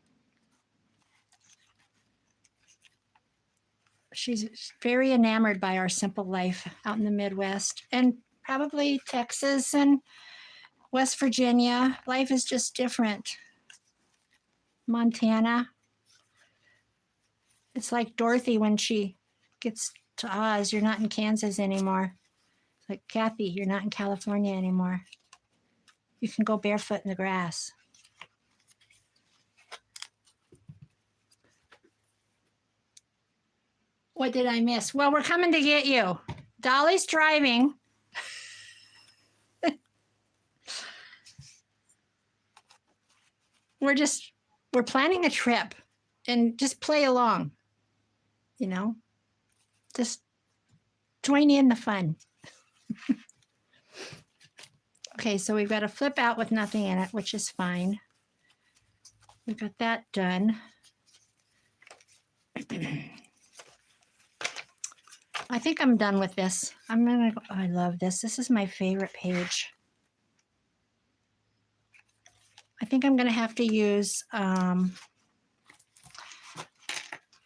She's very enamored by our simple life out in the Midwest and probably Texas and West Virginia. Life is just different. Montana. It's like Dorothy when she gets to Oz. You're not in Kansas anymore. It's like, Kathy, you're not in California anymore. You can go barefoot in the grass. What did I miss? Well, we're coming to get you. Dolly's driving. We're planning a trip and just play along. You know, just join in the fun. Okay, so we've got a flip out with nothing in it, which is fine. We've got that done. I think I'm done with this. I'm gonna go, oh, I love this. This is my favorite page. I think I'm gonna have to use,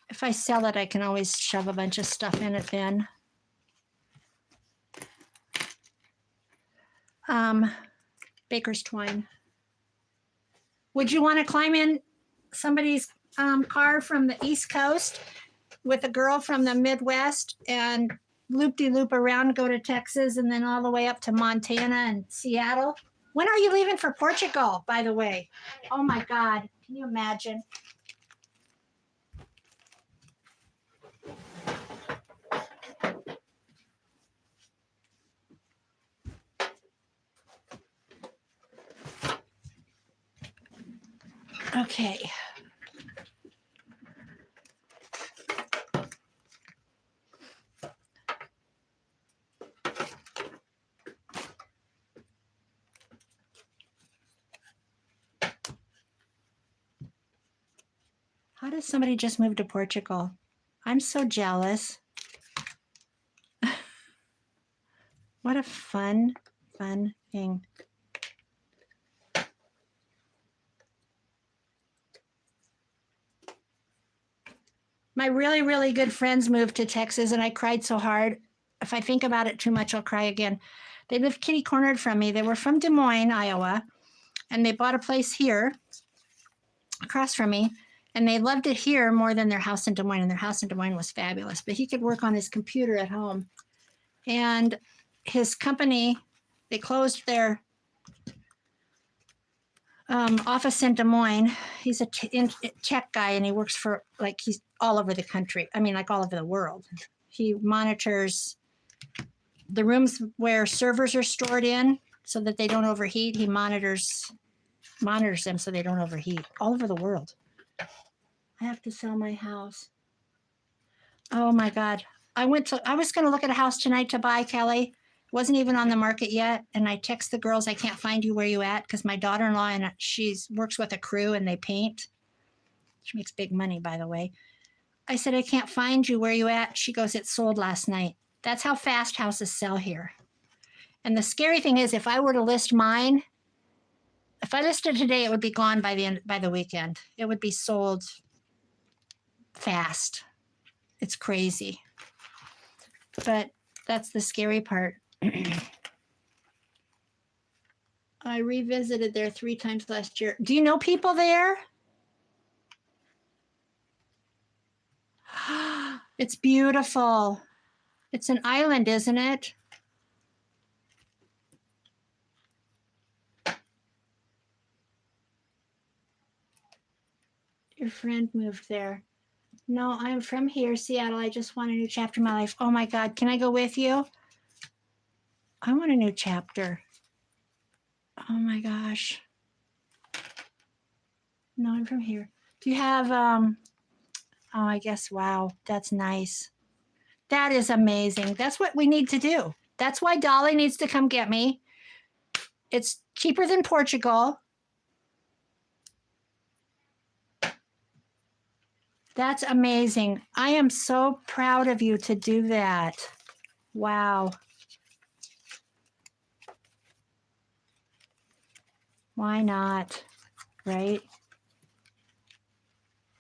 if I sell it, I can always shove a bunch of stuff in it then. Baker's twine. Would you want to climb in somebody's car from the East Coast with a girl from the Midwest and loop-de-loop around, go to Texas, and then all the way up to Montana and Seattle? When are you leaving for Portugal, by the way? Oh my God, can you imagine? Okay. How does somebody just move to Portugal? I'm so jealous. What a fun thing. My really, really good friends moved to Texas, and I cried so hard. If I think about it too much, I'll cry again. They lived kitty cornered from me. They were from Des Moines, Iowa, and they bought a place here across from me. And they loved it here more than their house in Des Moines. And their house in Des Moines was fabulous. But he could work on his computer at home. And his company, they closed their office in Des Moines. He's a tech guy, and he works for, like, he's all over the country. I mean, like all over the world. He monitors the rooms where servers are stored in so that they don't overheat. He monitors them so they don't overheat all over the world. I have to sell my house. Oh my God. I was going to look at a house tonight to buy, Kelly. Wasn't even on the market yet. And I text the girls, I can't find you where you at, because my daughter-in-law, and she works with a crew and they paint. She makes big money, by the way. I said, I can't find you where you at. She goes, it sold last night. That's how fast houses sell here. And the scary thing is, if I were to list mine, if I listed today, it would be gone by the weekend. It would be sold fast. It's crazy. But that's the scary part. I revisited there 3 times last year. Do you know people there? It's beautiful. It's an island, isn't it? Your friend moved there. No, I'm from here, Seattle. I just want a new chapter in my life. Oh my God, can I go with you? I want a new chapter. Oh my gosh. No, I'm from here. Do you have, oh, I guess, wow, that's nice. That is amazing. That's what we need to do. That's why Dolly needs to come get me. It's cheaper than Portugal. That's amazing. I am so proud of you to do that. Wow. Why not? Right?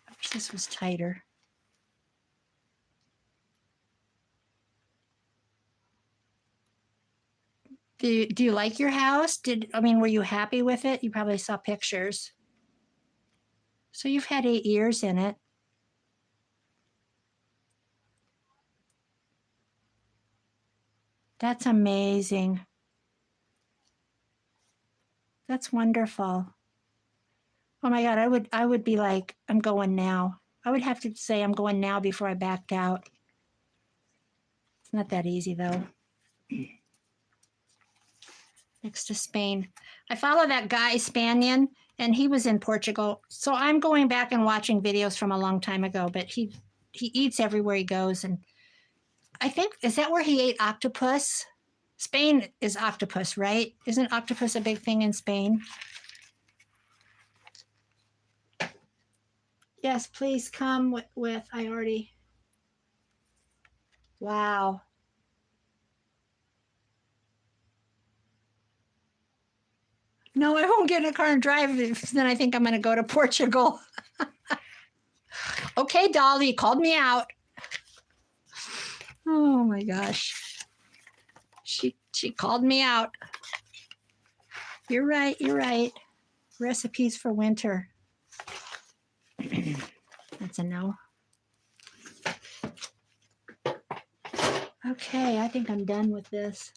I wish this was tighter. Do you like your house? Were you happy with it? You probably saw pictures. So you've had 8 years in it. That's amazing. That's wonderful. Oh my God, I would be like, I'm going now. I would have to say I'm going now before I backed out. It's not that easy though. Next to Spain. I follow that guy, Spanian, and he was in Portugal. So I'm going back and watching videos from a long time ago, but he eats everywhere he goes. And I think, is that where he ate octopus? Spain is octopus, right? Isn't octopus a big thing in Spain? Yes, please come with I already. Wow. No, I won't get in a car and drive. Then I think I'm going to go to Portugal. Okay, Dolly, you called me out. Oh my gosh. She called me out. You're right. You're right. Recipes for winter. That's a no. Okay, I think I'm done with this.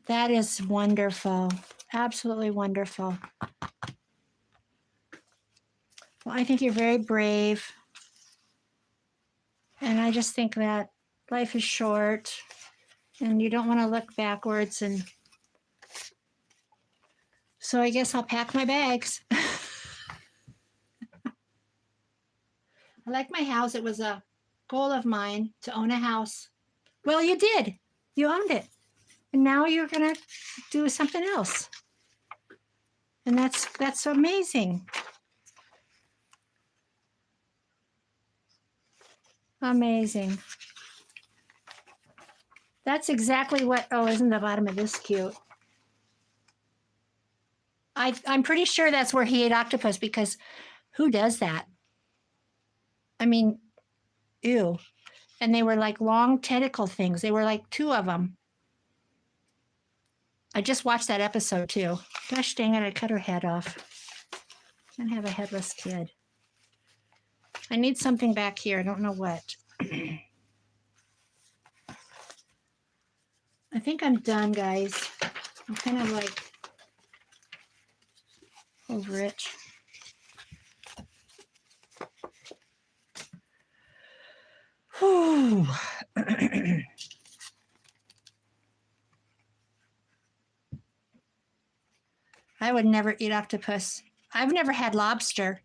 That is wonderful. Absolutely wonderful. Well, I think you're very brave. And I just think that life is short and you don't want to look backwards. And So I guess I'll pack my bags. I like my house. It was a goal of mine to own a house. Well, you did. You owned it. And now you're going to do something else. And that's amazing. Amazing. That's exactly what, oh, isn't the bottom of this cute? I'm pretty sure that's where he ate octopus, because who does that? I mean, ew. And they were like long tentacle things. They were like 2 of them. I just watched that episode too. Gosh dang it, I cut her head off. And have a headless kid. I need something back here. I don't know what. I think I'm done, guys. I'm kind of like over it. Whew. I would never eat octopus. I've never had lobster.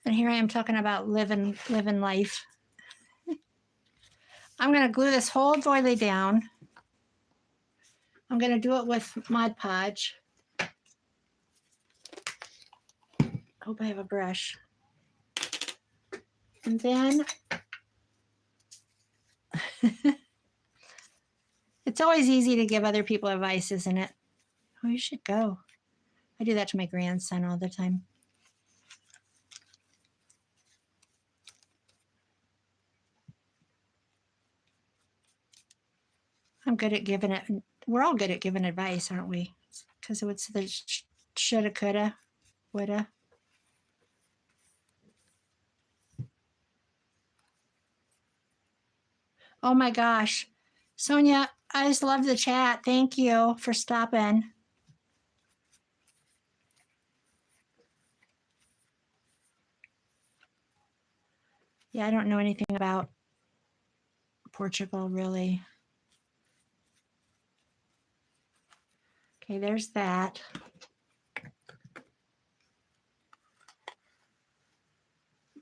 And here I am talking about living life. I'm going to glue this whole doily down. I'm going to do it with Mod Podge. Hope I have a brush. And then it's always easy to give other people advice, isn't it? Oh, you should go. I do that to my grandson all the time. I'm good at giving it. We're all good at giving advice, aren't we? Because it's the shoulda, coulda, woulda. Oh my gosh. Sonia, I just love the chat. Thank you for stopping. Yeah, I don't know anything about Portugal, really. Okay, there's that.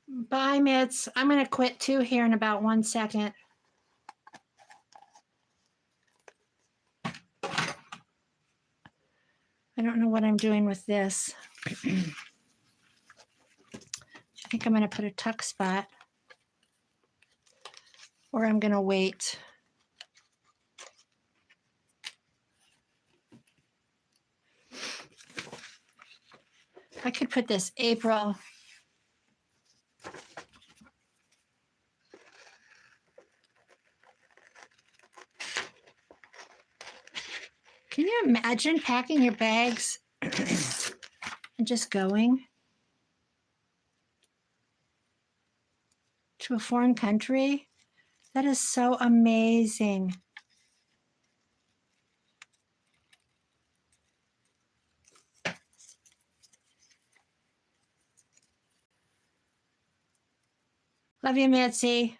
Bye, Mitz. I'm going to quit too here in about 1 second. I don't know what I'm doing with this. I think I'm going to put a tuck spot, or I'm going to wait. I could put this April. Can you imagine packing your bags and just going to a foreign country? That is so amazing. Love you, Mitzi.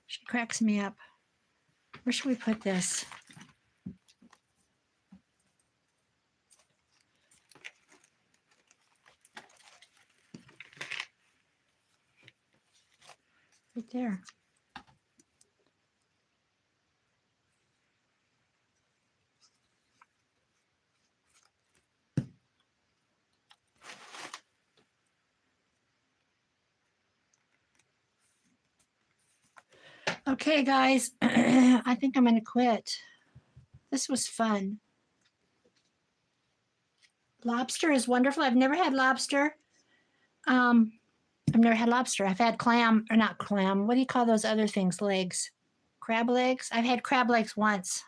She cracks me up. Where should we put this? Right there. Okay, guys, I think I'm going to quit. This was fun. Lobster is wonderful. I've never had lobster. I've never had lobster. I've had clam, or not clam. What do you call those other things? Legs. Crab legs? I've had crab legs once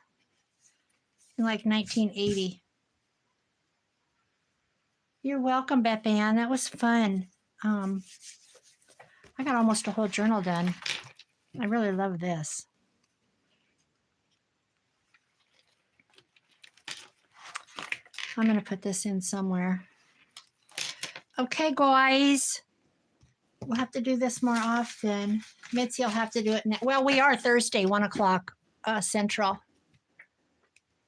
in like 1980. You're welcome, Beth Ann. That was fun. I got almost a whole journal done. I really love this. I'm going to put this in somewhere. Okay, guys. We'll have to do this more often. Mitzi will have to do it now. Well, we are Thursday, 1 o'clock Central.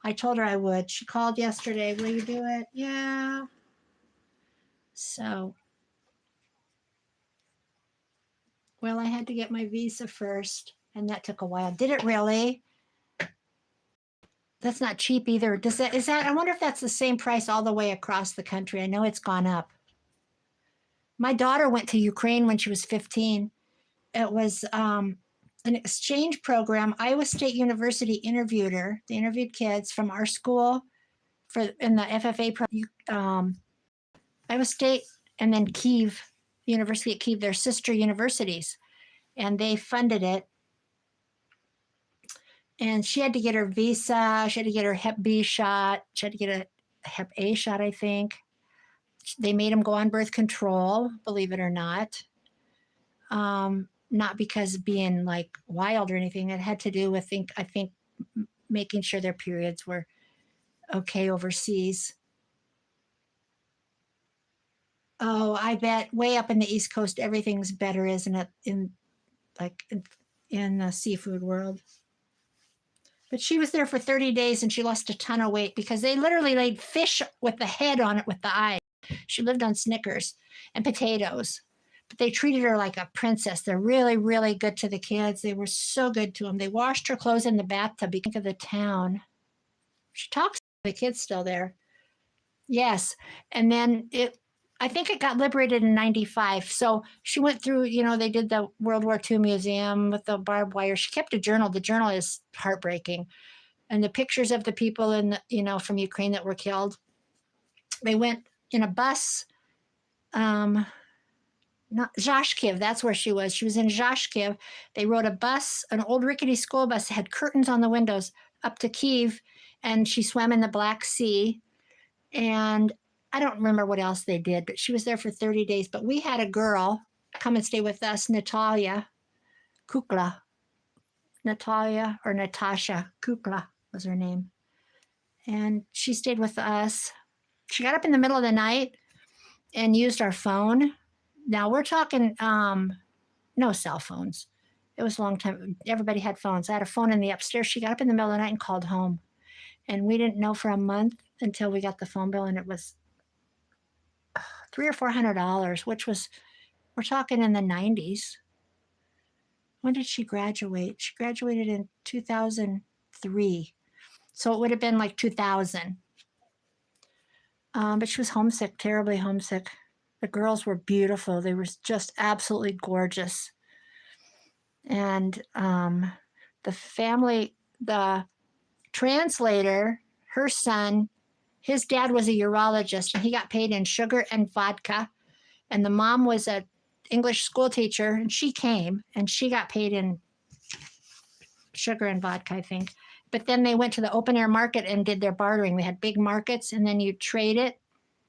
I told her I would. She called yesterday. Will you do it? Yeah. So, well, I had to get my visa first, and that took a while. Did it really? That's not cheap either. Is that, I wonder if that's the same price all the way across the country. I know it's gone up. My daughter went to Ukraine when she was 15. It was an exchange program. Iowa State University interviewed her. They interviewed kids from our school in the FFA program. Iowa State and then Kyiv, the University at Kyiv, their sister universities, and they funded it. And she had to get her visa. She had to get her Hep B shot. She had to get a Hep A shot, I think. They made them go on birth control, believe it or not. Not because being like wild or anything. It had to do with, I think, making sure their periods were okay overseas. Oh, I bet way up in the East Coast, everything's better, isn't it? In the seafood world. But she was there for 30 days and she lost a ton of weight because they literally laid fish with the head on it with the eye. She lived on Snickers and potatoes, but they treated her like a princess. They're really, really good to the kids. They were so good to them. They washed her clothes in the bathtub because of the town. She talks to the kids still there. Yes. And then I think it got liberated in 95. So she went through, they did the World War II museum with the barbed wire. She kept a journal. The journal is heartbreaking. And the pictures of the people from Ukraine that were killed. They went in a bus. Not Zhashkiv, that's where she was. She was in Zhashkiv. They rode a bus, an old rickety school bus that had curtains on the windows up to Kyiv. And she swam in the Black Sea. And I don't remember what else they did, but she was there for 30 days. But we had a girl come and stay with us, Natalia Kukla. Natalia or Natasha Kukla was her name. And she stayed with us. She got up in the middle of the night and used our phone. Now we're talking no cell phones. It was a long time. Everybody had phones. I had a phone in the upstairs. She got up in the middle of the night and called home. And we didn't know for a month until we got the phone bill, and it was $300 or $400, which was, we're talking in the 90s. When did she graduate? She graduated in 2003. So it would have been like 2000. But she was homesick, terribly homesick. The girls were beautiful. They were just absolutely gorgeous. And the family, the translator, her son, his dad was a urologist, and he got paid in sugar and vodka. And the mom was an English school teacher, and she came, and she got paid in sugar and vodka, I think. But then they went to the open air market and did their bartering. They had big markets, and then you trade it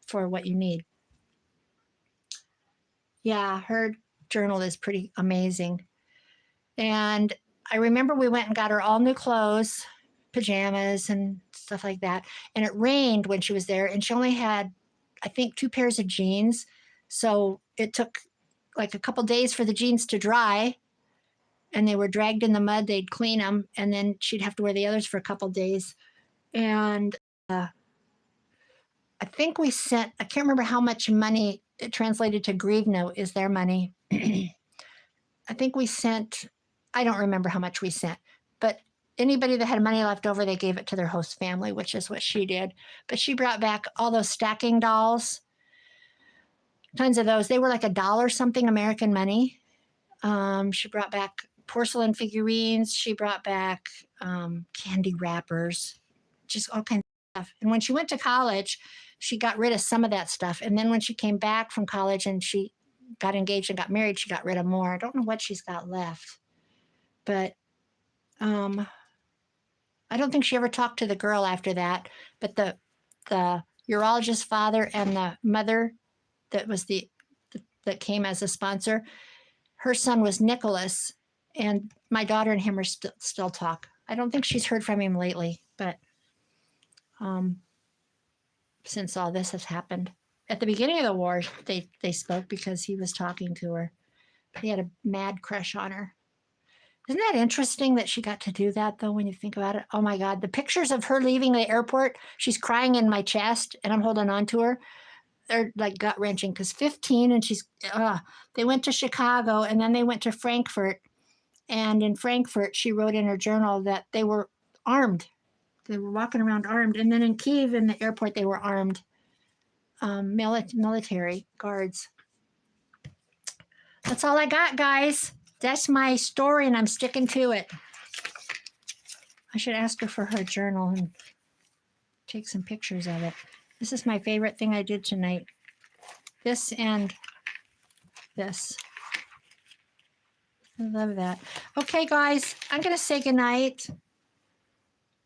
for what you need. Yeah, her journal is pretty amazing. And I remember we went and got her all new clothes, pajamas and stuff like that. And it rained when she was there, and she only had, I think, 2 pairs of jeans. So it took like a couple days for the jeans to dry, and they were dragged in the mud. They'd clean them, and then she'd have to wear the others for a couple days. And I think we sent, I can't remember how much money it translated to grivna is their money. I think we sent, I don't remember how much we sent, but anybody that had money left over, they gave it to their host family, which is what she did. But she brought back all those stacking dolls, tons of those. They were like $1 something American money. She brought back porcelain figurines. She brought back candy wrappers, just all kinds of stuff. And when she went to college, she got rid of some of that stuff. And then when she came back from college and she got engaged and got married, she got rid of more. I don't know what she's got left. But I don't think she ever talked to the girl after that. But the urologist father and the mother that was that came as a sponsor, her son was Nicholas, and my daughter and him are still talk. I don't think she's heard from him lately, but since all this has happened. At the beginning of the war, they spoke because he was talking to her. He had a mad crush on her. Isn't that interesting that she got to do that, though, when you think about it? Oh, my God. The pictures of her leaving the airport, she's crying in my chest, and I'm holding on to her. They're like gut-wrenching because 15, and they went to Chicago, and then they went to Frankfurt. And in Frankfurt, she wrote in her journal that they were armed. They were walking around armed. And then in Kiev, in the airport, they were armed military guards. That's all I got, guys. That's my story, and I'm sticking to it. I should ask her for her journal and take some pictures of it. This is my favorite thing I did tonight. This and this. I love that. Okay, guys, I'm going to say goodnight.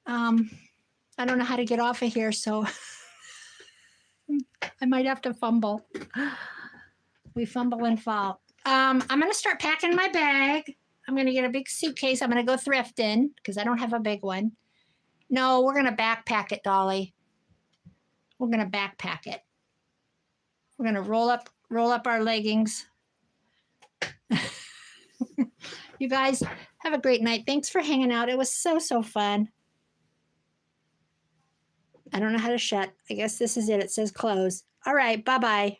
I don't know how to get off of here, so I might have to fumble. We fumble and fall. I'm going to start packing my bag. I'm going to get a big suitcase. I'm going to go thrifting because I don't have a big one. No, we're going to backpack it, Dolly. We're going to backpack it. We're going to roll up our leggings. You guys have a great night. Thanks for hanging out. It was so fun. I don't know how to shut. I guess this is it. It says close. All right. Bye-bye.